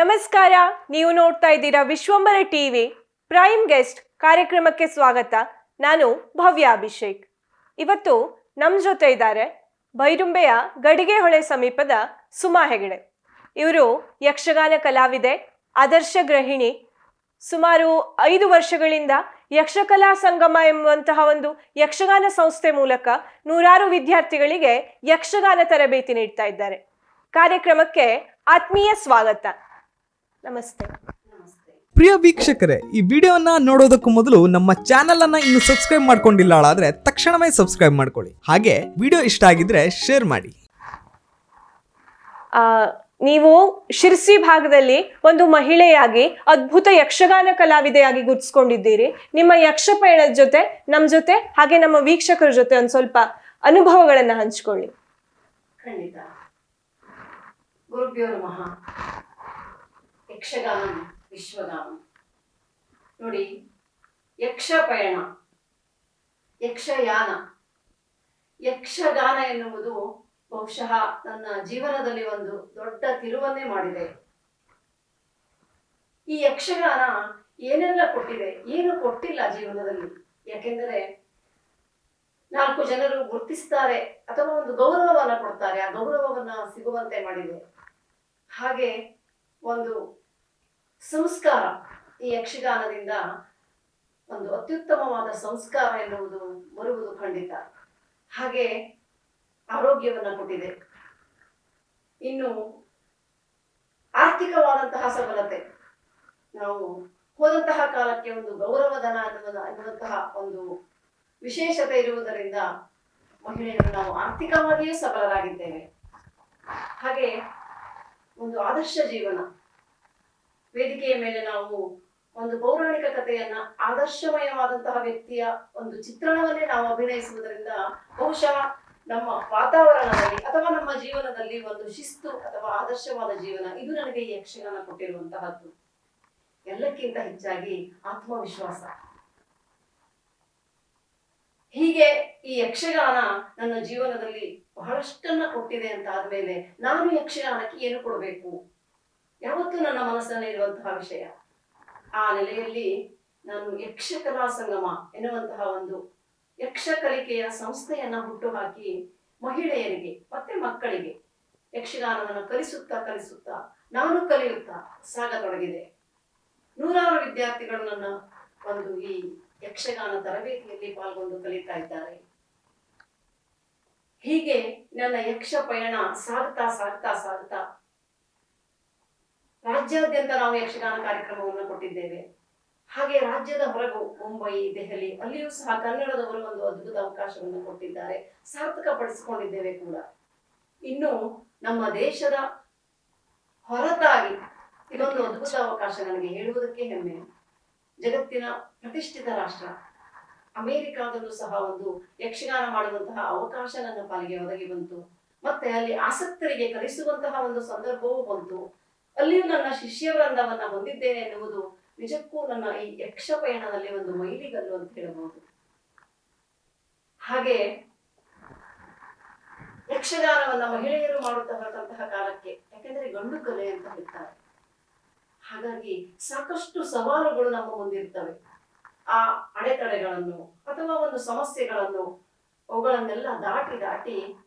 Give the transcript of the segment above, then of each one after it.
ನಮಸ್ಕಾರ. ನೀವು ನೋಡ್ತಾ ಇದ್ದೀರಾ ವಿಶ್ವಂಬರ ಟಿವಿ ಪ್ರೈಮ್ ಗೆಸ್ಟ್ ಕಾರ್ಯಕ್ರಮಕ್ಕೆ ಸ್ವಾಗತ. ನಾನು ಭವ್ಯ ಅಭಿಷೇಕ್. ಇವತ್ತು ನಮ್ಮ ಜೊತೆ ಇದ್ದಾರೆ ಬೈರುಂಬೆಯ ಗಡಿಗೆಹೊಳೆ ಸಮೀಪದ ಸುಮಾ ಹೆಗಡೆ. ಇವರು ಯಕ್ಷಗಾನ ಕಲಾವಿದೆ, ಆದರ್ಶ ಗೃಹಿಣಿ. ಸುಮಾರು 5 ವರ್ಷಗಳಿಂದ ಯಕ್ಷಕಲಾ ಸಂಗಮ ಎಂಬಂತಹ ಒಂದು ಯಕ್ಷಗಾನ ಸಂಸ್ಥೆ ಮೂಲಕ ನೂರಾರು ವಿದ್ಯಾರ್ಥಿಗಳಿಗೆ ಯಕ್ಷಗಾನ ತರಬೇತಿ ನೀಡ್ತಾ ಇದ್ದಾರೆ. ಕಾರ್ಯಕ್ರಮಕ್ಕೆ ಆತ್ಮೀಯ ಸ್ವಾಗತ. ನಮಸ್ತೆ. ಪ್ರಿಯ ವೀಕ್ಷಕರೇ, ಈ ವಿಡಿಯೋನ ನೋಡೋದಕ್ಕೂ ಮೊದಲು ನಮ್ಮ ಚಾನೆಲ್ ಅನ್ನ ಇನ್ನು ಸಬ್ಸ್ಕ್ರೈಬ್ ಮಾಡ್ಕೊಂಡಿಲ್ಲ ಆದ್ರೆ ತಕ್ಷಣವೇ ಸಬ್ಸ್ಕ್ರೈಬ್ ಮಾಡ್ಕೊಳ್ಳಿ. ಹಾಗೆ ವಿಡಿಯೋ ಇಷ್ಟ ಆಗಿದ್ರೆ ಶೇರ್ ಮಾಡಿ. ನೀವು ಶಿರ್ಸಿ ಭಾಗದಲ್ಲಿ ಒಂದು ಮಹಿಳೆಯಾಗಿ ಅದ್ಭುತ ಯಕ್ಷಗಾನ ಕಲಾವಿದೆಯಾಗಿ ಗುರುತಿಸ್ಕೊಂಡಿದ್ದೀರಿ. ನಿಮ್ಮ ಯಕ್ಷ ಪಯಣದ ಜೊತೆ ನಮ್ಮ ಜೊತೆ ಹಾಗೆ ನಮ್ಮ ವೀಕ್ಷಕರ ಜೊತೆ ಒಂದು ಸ್ವಲ್ಪ ಅನುಭವಗಳನ್ನ ಹಂಚ್ಕೊಳ್ಳಿ. ಖಂಡಿತ. ಗುರುಭ್ಯೋ ನಮಃ. ಯಕ್ಷಗಾನ ವಿಶ್ವಗಾನ. ನೋಡಿ, ಯಕ್ಷ ಪಯಣ, ಯಕ್ಷಯಾನ, ಯಕ್ಷಗಾನ ಎನ್ನುವುದು ಬಹುಶಃ ನನ್ನ ಜೀವನದಲ್ಲಿ ಒಂದು ದೊಡ್ಡ ತಿರುವನ್ನೇ ಮಾಡಿದೆ. ಈ ಯಕ್ಷಗಾನ ಏನೆಲ್ಲ ಕೊಟ್ಟಿದೆ, ಏನು ಕೊಟ್ಟಿಲ್ಲ ಜೀವನದಲ್ಲಿ. ಯಾಕೆಂದರೆ 4 ಜನರು ಗುರುತಿಸ್ತಾರೆ ಅಥವಾ ಒಂದು ಗೌರವವನ್ನ ಕೊಡ್ತಾರೆ, ಆ ಗೌರವವನ್ನ ಸಿಗುವಂತೆ ಮಾಡಿದೆ. ಹಾಗೆ ಒಂದು ಸಂಸ್ಕಾರ, ಈ ಯಕ್ಷಗಾನದಿಂದ ಒಂದು ಅತ್ಯುತ್ತಮವಾದ ಸಂಸ್ಕಾರ ಎನ್ನುವುದು ಬರುವುದು ಖಂಡಿತ. ಹಾಗೆ ಆರೋಗ್ಯವನ್ನ ಕೊಟ್ಟಿದೆ. ಇನ್ನು ಆರ್ಥಿಕವಾದಂತಹ ಸಬಲತೆ, ನಾವು ಹೋದಂತಹ ಕಾಲಕ್ಕೆ ಒಂದು ಗೌರವಧನ ಅನ್ನುವಂತಹ ಒಂದು ವಿಶೇಷತೆ ಇರುವುದರಿಂದ ಮಹಿಳೆಯರು ನಾವು ಆರ್ಥಿಕವಾಗಿಯೂ ಸಬಲರಾಗಿದ್ದೇವೆ. ಹಾಗೆ ಒಂದು ಆದರ್ಶ ಜೀವನ, ವೇದಿಕೆಯ ಮೇಲೆ ನಾವು ಒಂದು ಪೌರಾಣಿಕ ಕಥೆಯನ್ನ, ಆದರ್ಶಮಯವಾದಂತಹ ವ್ಯಕ್ತಿಯ ಒಂದು ಚಿತ್ರಣವನ್ನೇ ನಾವು ಅಭಿನಯಿಸುವುದರಿಂದ ಬಹುಶಃ ನಮ್ಮ ವಾತಾವರಣದಲ್ಲಿ ಅಥವಾ ನಮ್ಮ ಜೀವನದಲ್ಲಿ ಒಂದು ಶಿಸ್ತು ಅಥವಾ ಆದರ್ಶವಾದ ಜೀವನ, ಇದು ನನಗೆ ಈ ಯಕ್ಷಗಾನ ಕೊಟ್ಟಿರುವಂತಹದ್ದು. ಎಲ್ಲಕ್ಕಿಂತ ಹೆಚ್ಚಾಗಿ ಆತ್ಮವಿಶ್ವಾಸ. ಹೀಗೆ ಈ ಯಕ್ಷಗಾನ ನನ್ನ ಜೀವನದಲ್ಲಿ ಬಹಳಷ್ಟನ್ನ ಕೊಟ್ಟಿದೆ ಅಂತ ಆದ್ಮೇಲೆ ನಾನು ಯಕ್ಷಗಾನಕ್ಕೆ ಏನು ಕೊಡಬೇಕು, ಯಾವತ್ತೂ ನನ್ನ ಮನಸ್ಸಿನಲ್ಲಿ ಇರುವಂತಹ ವಿಷಯ. ಆ ನೆಲೆಯಲ್ಲಿ ನಾನು ಯಕ್ಷಕಲಾ ಸಂಗಮ ಎನ್ನುವಂತಹ ಒಂದು ಯಕ್ಷ ಕಲಿಕೆಯ ಸಂಸ್ಥೆಯನ್ನ ಹುಟ್ಟುಹಾಕಿ ಮಹಿಳೆಯರಿಗೆ ಮತ್ತೆ ಮಕ್ಕಳಿಗೆ ಯಕ್ಷಗಾನವನ್ನು ಕಲಿಸುತ್ತಾ ನಾನು ಕಲಿಯುತ್ತಾ ಸಾಗತೊಡಗಿದೆ. ನೂರಾರು ವಿದ್ಯಾರ್ಥಿಗಳು ನನ್ನ ಒಂದು ಈ ಯಕ್ಷಗಾನ ತರಬೇತಿಯಲ್ಲಿ ಪಾಲ್ಗೊಂಡು ಕಲಿತಾ ಇದ್ದಾರೆ. ಹೀಗೆ ನನ್ನ ಯಕ್ಷ ಪಯಣ ಸಾಗ್ತಾ ರಾಜ್ಯಾದ್ಯಂತ ನಾವು ಯಕ್ಷಗಾನ ಕಾರ್ಯಕ್ರಮವನ್ನು ಕೊಟ್ಟಿದ್ದೇವೆ. ಹಾಗೆ ರಾಜ್ಯದ ಹೊರಗು ಮುಂಬೈ, ದೆಹಲಿ, ಅಲ್ಲಿಯೂ ಸಹ ಕನ್ನಡದವರು ಒಂದು ಅದ್ಭುತ ಅವಕಾಶವನ್ನು ಕೊಟ್ಟಿದ್ದಾರೆ, ಸಾರ್ಥಕಪಡಿಸಿಕೊಂಡಿದ್ದೇವೆ ಕೂಡ. ಇನ್ನು ನಮ್ಮ ದೇಶದ ಹೊರತಾಗಿ ಇದೊಂದು ಅದ್ಭುತ ಅವಕಾಶ ನನಗೆ ಹೇಳುವುದಕ್ಕೆ ಹೆಮ್ಮೆ. ಜಗತ್ತಿನ ಪ್ರತಿಷ್ಠಿತ ರಾಷ್ಟ್ರ ಅಮೆರಿಕಾದಲ್ಲೂ ಸಹ ಒಂದು ಯಕ್ಷಗಾನ ಮಾಡುವಂತಹ ಅವಕಾಶ ನನ್ನ ಪಾಲಿಗೆ ಒದಗಿ ಬಂತು. ಮತ್ತೆ ಅಲ್ಲಿ ಆಸಕ್ತರಿಗೆ ಕಲಿಸುವಂತಹ ಒಂದು ಸಂದರ್ಭವೂ ಬಂತು. ಅಲ್ಲಿಯೂ ನನ್ನ ಶಿಷ್ಯ ವೃಂದವನ್ನ ಹೊಂದಿದ್ದೇನೆ ಎನ್ನುವುದು ನಿಜಕ್ಕೂ ನನ್ನ ಈ ಯಕ್ಷ ಪಯಣದಲ್ಲಿ ಒಂದು ಮೈಲಿಗಲ್ಲು ಅಂತ ಹೇಳಬಹುದು. ಹಾಗೆ ಯಕ್ಷಗಾನವನ್ನ ಮಹಿಳೆಯರು ಮಾಡುತ್ತಾ ಹೊರಟಂತಹ ಕಾಲಕ್ಕೆ, ಯಾಕೆಂದ್ರೆ ಗಂಡು ಕಲೆ ಅಂತ ಹೇಳ್ತಾರೆ, ಹಾಗಾಗಿ ಸಾಕಷ್ಟು ಸವಾಲುಗಳು ನಮ್ಮ ಮುಂದಿರ್ತವೆ. ಆ ಅಡೆತಡೆಗಳನ್ನು ಅಥವಾ ಒಂದು ಸಮಸ್ಯೆಗಳನ್ನು ಅವುಗಳನ್ನೆಲ್ಲ ದಾಟಿ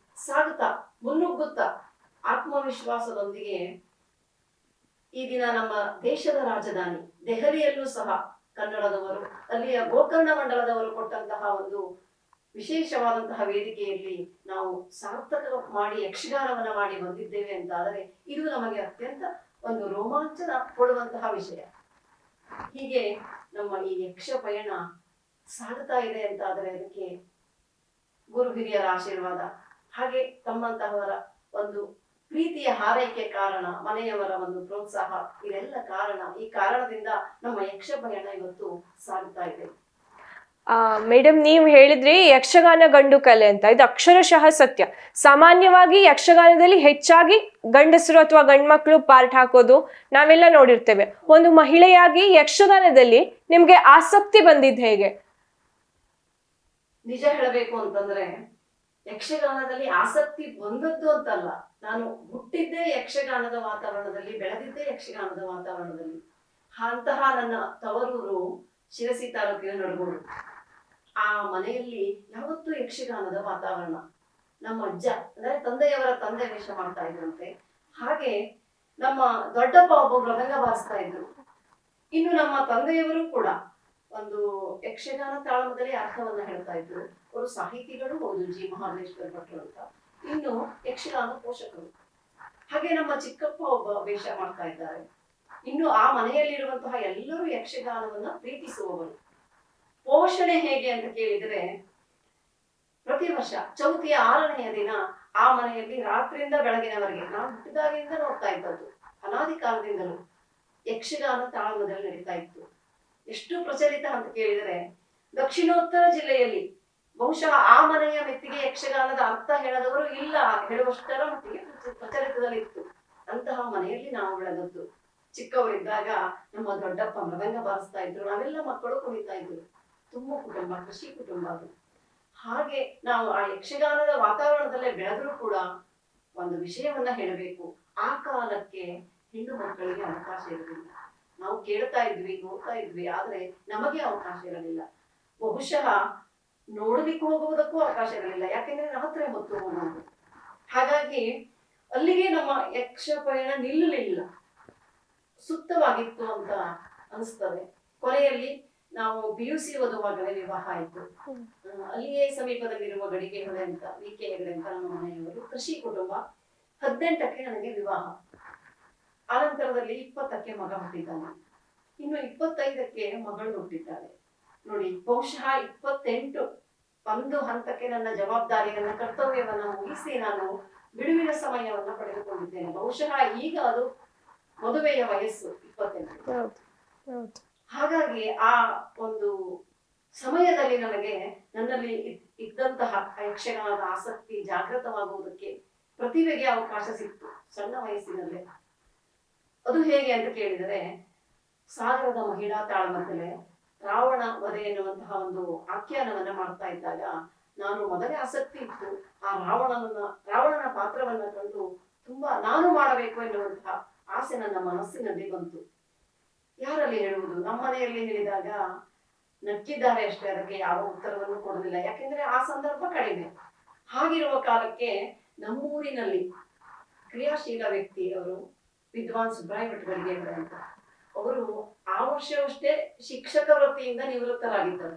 ಸಾಗುತ್ತಾ ಮುನ್ನುಗ್ಗುತ್ತಾ ಆತ್ಮವಿಶ್ವಾಸದೊಂದಿಗೆ ಈ ದಿನ ನಮ್ಮ ದೇಶದ ರಾಜಧಾನಿ ದೆಹಲಿಯಲ್ಲೂ ಸಹ ಕನ್ನಡದವರು, ಅಲ್ಲಿಯ ಗೋಕರ್ಣ ಮಂಡಲದವರು ಕೊಟ್ಟಂತಹ ಒಂದು ವಿಶೇಷವಾದಂತಹ ವೇದಿಕೆಯಲ್ಲಿ ನಾವು ಸಾರ್ಥಕ ಮಾಡಿ ಯಕ್ಷಗಾನವನ್ನ ಮಾಡಿ ಬಂದಿದ್ದೇವೆ ಅಂತಾದರೆ ಇದು ನಮಗೆ ಅತ್ಯಂತ ಒಂದು ರೋಮಾಂಚನ ಕೊಡುವಂತಹ ವಿಷಯ. ಹೀಗೆ ನಮ್ಮ ಈ ಯಕ್ಷ ಪಯಣ ಸಾಗುತ್ತಾ ಇದೆ ಅಂತಾದರೆ ಅದಕ್ಕೆ ಗುರು ಹಿರಿಯರ ಆಶೀರ್ವಾದ, ಹಾಗೆ ತಮ್ಮಂತಹವರ ಒಂದು ಪ್ರೀತಿಯ ಹಾರೈಕೆ ಕಾರಣ, ಮನೆಯವರ ಒಂದು ಪ್ರೋತ್ಸಾಹ, ಇದೆಲ್ಲ ಕಾರಣ. ಈ ಕಾರಣದಿಂದ ನಮ್ಮ ಯಕ್ಷ ಪಯಣ ಇವತ್ತು ಸಾಗುತ್ತಾ ಇದೆ. ಮೇಡಮ್, ನೀವು ಹೇಳಿದ್ರಿ ಯಕ್ಷಗಾನ ಗಂಡು ಕಲೆ ಅಂತ. ಇದು ಅಕ್ಷರಶಃ ಸತ್ಯ. ಸಾಮಾನ್ಯವಾಗಿ ಯಕ್ಷಗಾನದಲ್ಲಿ ಹೆಚ್ಚಾಗಿ ಗಂಡಸರು ಅಥವಾ ಗಂಡ್ಮಕ್ಳು ಪಾರ್ಟ್ ಹಾಕೋದು ನಾವೆಲ್ಲ ನೋಡಿರ್ತೇವೆ. ಒಂದು ಮಹಿಳೆಯಾಗಿ ಯಕ್ಷಗಾನದಲ್ಲಿ ನಿಮ್ಗೆ ಆಸಕ್ತಿ ಬಂದಿದ್ದು ಹೇಗೆ? ನಿಜ ಹೇಳಬೇಕು ಅಂತಂದ್ರೆ ಯಕ್ಷಗಾನದಲ್ಲಿ ಆಸಕ್ತಿ ಬಂದದ್ದು ಅಂತಲ್ಲ, ನಾನು ಹುಟ್ಟಿದ್ದೇ ಯಕ್ಷಗಾನದ ವಾತಾವರಣದಲ್ಲಿ, ಬೆಳೆದಿದ್ದೇ ಯಕ್ಷಗಾನದ ವಾತಾವರಣದಲ್ಲಿ. ಅಂತಹ ನನ್ನ ತವರೂರು ಶಿರಸಿ ತಾಲೂಕಿನ ನಡಗೋಡು. ಆ ಮನೆಯಲ್ಲಿ ಯಾವತ್ತೂ ಯಕ್ಷಗಾನದ ವಾತಾವರಣ. ನಮ್ಮ ಅಜ್ಜ ಅಂದ್ರೆ ತಂದೆಯವರ ತಂದೆ ವೇಷ ಮಾಡ್ತಾ ಇದ್ರಂತೆ. ಹಾಗೆ ನಮ್ಮ ದೊಡ್ಡಪ್ಪ ಒಬ್ಬ ಮೃದಂಗ ಬಾರಿಸ್ತಾ ಇದ್ರು. ಇನ್ನು ನಮ್ಮ ತಂದೆಯವರು ಕೂಡ ಒಂದು ಯಕ್ಷಗಾನ ತಾಳಮದಲ್ಲಿ ಅರ್ಥವನ್ನ ಹೇಳ್ತಾ ಇದ್ರು. ಅವರು ಸಾಹಿತಿಗಳು ಹೌದು, ಜಿ ಮಹಾದೇಶ್ವರ ಭಟ್ರು ಅಂತ. ಇನ್ನು ಯಕ್ಷಗಾನ ಪೋಷಕರು. ಹಾಗೆ ನಮ್ಮ ಚಿಕ್ಕಪ್ಪ ಒಬ್ಬ ವೇಷ ಮಾಡ್ತಾ ಇದ್ದಾರೆ. ಇನ್ನು ಆ ಮನೆಯಲ್ಲಿರುವಂತಹ ಎಲ್ಲರೂ ಯಕ್ಷಗಾನವನ್ನ ಪ್ರೀತಿಸುವವರು. ಪೋಷಣೆ ಹೇಗೆ ಅಂತ ಕೇಳಿದ್ರೆ, ಪ್ರತಿ ವರ್ಷ ಚೌತಿಯ 6ನೆಯ ದಿನ ಆ ಮನೆಯಲ್ಲಿ ರಾತ್ರಿಯಿಂದ ಬೆಳಗಿನವರೆಗೆ, ನಾವು ಹುಟ್ಟಿದಾಗಿಂದ ನೋಡ್ತಾ ಇದ್ದದ್ದು, ಅನಾದಿ ಕಾಲದಿಂದಲೂ ಯಕ್ಷಗಾನ ತಾಳಮದಲ್ಲಿ ನಡೀತಾ ಇತ್ತು. ಎಷ್ಟು ಪ್ರಚಲಿತ ಅಂತ ಕೇಳಿದರೆ, ದಕ್ಷಿಣೋತ್ತರ ಜಿಲ್ಲೆಯಲ್ಲಿ ಬಹುಶಃ ಆ ಮನೆಯ ಮೆತ್ತಿಗೆ ಯಕ್ಷಗಾನದ ಅರ್ಥ ಹೇಳದವರು ಇಲ್ಲ ಹೇಳುವಷ್ಟರ ಮಟ್ಟಿಗೆ ಪ್ರಚಲಿತದಲ್ಲಿತ್ತು. ಅಂತಹ ಮನೆಯಲ್ಲಿ ನಾವು ಬೆಳೆದದ್ದು. ಚಿಕ್ಕವರಿದ್ದಾಗ ನಮ್ಮ ದೊಡ್ಡಪ್ಪ ಮೃದಂಗ ಬಾರಿಸ್ತಾ ಇದ್ರು, ನಾವೆಲ್ಲ ಮಕ್ಕಳು ಕುಣಿತಾ ಇದ್ರು. ತುಂಬಾ ಕುಟುಂಬ, ಕೃಷಿ ಕುಟುಂಬ ಅದು. ಹಾಗೆ ನಾವು ಆ ಯಕ್ಷಗಾನದ ವಾತಾವರಣದಲ್ಲೇ ಬೆಳೆದ್ರೂ ಕೂಡ ಒಂದು ವಿಷಯವನ್ನ ಹೇಳಬೇಕು. ಆ ಕಾಲಕ್ಕೆ ಹೆಣ್ಣು ಮಕ್ಕಳಿಗೆ ಅವಕಾಶ ಇರಲಿಲ್ಲ. ನಾವು ಕೇಳ್ತಾ ಇದ್ವಿ, ನೋಡ್ತಾ ಇದ್ವಿ, ಆದ್ರೆ ನಮಗೆ ಅವಕಾಶ ಇರಲಿಲ್ಲ. ಬಹುಶಃ ನೋಡಲಿಕ್ಕೆ ಹೋಗುವುದಕ್ಕೂ ಅವಕಾಶ ಇರಲಿಲ್ಲ, ಯಾಕೆಂದ್ರೆ ರಾತ್ರಿ ಹೊತ್ತು ಹೋಗುವುದು. ಹಾಗಾಗಿ ಅಲ್ಲಿಗೆ ನಮ್ಮ ಯಕ್ಷ ಪಯಣ ನಿಲ್ಲಲಿಲ್ಲ, ಸುತ್ತವಾಗಿತ್ತು ಅಂತ ಅನಿಸ್ತದೆ. ಕೊನೆಯಲ್ಲಿ ನಾವು PUC ಓದುವಾಗಲೇ ವಿವಾಹ ಆಯ್ತು. ಅಲ್ಲಿಯೇ ಸಮೀಪದಲ್ಲಿರುವ ಗಡಿಗೆ ಹೊಳೆ ಅಂತ, VK ಹೆಗಡೆ ಅಂತ ನಮ್ಮ ಮನೆಯವರು, ಕೃಷಿ ಕುಟುಂಬ. 18ಕ್ಕೆ ನನಗೆ ವಿವಾಹ. ಆನಂತರದಲ್ಲಿ 20ಕ್ಕೆ ಮಗ ಹುಟ್ಟಿದ್ದಾನೆ. ಇನ್ನು 25ಕ್ಕೆ ಮಗಳು ಹುಟ್ಟಿದ್ದಾಳೆ. ನೋಡಿ, ಬಹುಶಃ 28 ಒಂದು ಹಂತಕ್ಕೆ ನನ್ನ ಜವಾಬ್ದಾರಿ, ನನ್ನ ಕರ್ತವ್ಯವನ್ನ ಮುಗಿಸಿ ನಾನು ಬಿಡುವಿನ ಸಮಯವನ್ನ ಪಡೆದುಕೊಂಡಿದ್ದೇನೆ. ಬಹುಶಃ ಈಗ ಅದು ಮದುವೆಯ ವಯಸ್ಸು 28. ಹಾಗಾಗಿ ಆ ಒಂದು ಸಮಯದಲ್ಲಿ ನನ್ನಲ್ಲಿ ಇದ್ದಂತಹ ಯಕ್ಷಗಾನದ ಆಸಕ್ತಿ ಜಾಗೃತವಾಗುವುದಕ್ಕೆ, ಪ್ರತಿಭೆಗೆ ಅವಕಾಶ ಸಿಕ್ತು ಸಣ್ಣ ವಯಸ್ಸಿನಲ್ಲೇ. ಅದು ಹೇಗೆ ಅಂತ ಕೇಳಿದರೆ, ಸಾಗರದ ಮಹಿಳಾ ತಾಳಮದ್ದಲೆ ರಾವಣ ವಧೆ ಎನ್ನುವಂತಹ ಒಂದು ಆಖ್ಯಾನವನ್ನ ಮಾಡ್ತಾ ಇದ್ದಾಗ ನಾನು ಮೊದಲೇ ಆಸಕ್ತಿ ಇತ್ತು. ಆ ರಾವಣನ ಪಾತ್ರವನ್ನ ಕಂಡು ತುಂಬಾ ನಾನು ಮಾಡಬೇಕು ಎನ್ನುವಂತಹ ಆಸೆ ನನ್ನ ಮನಸ್ಸಿನಲ್ಲಿ ಬಂತು. ಯಾರಲ್ಲಿ ಹೇಳುವುದು? ನಮ್ಮ ಮನೆಯಲ್ಲಿ ಹೇಳಿದಾಗ ನಕ್ಕಿದ್ದಾರೆ ಅಷ್ಟೇ, ಅದಕ್ಕೆ ಯಾವ ಉತ್ತರವನ್ನು ಕೊಡುವುದಿಲ್ಲ, ಯಾಕೆಂದ್ರೆ ಆ ಸಂದರ್ಭ ಕಡಿಮೆ. ಹಾಗಿರುವ ಕಾಲಕ್ಕೆ ನಮ್ಮೂರಿನಲ್ಲಿ ಕ್ರಿಯಾಶೀಲ ವ್ಯಕ್ತಿ ಅವರು ವಿದ್ವಾನ್ ಸುಬ್ರಾಯ ಭಟ್ಗಳಿಗೆ ಅಂತ, ಅವರು ಆ ವರ್ಷವಷ್ಟೇ ಶಿಕ್ಷಕ ವೃತ್ತಿಯಿಂದ ನಿವೃತ್ತರಾಗಿದ್ದರು.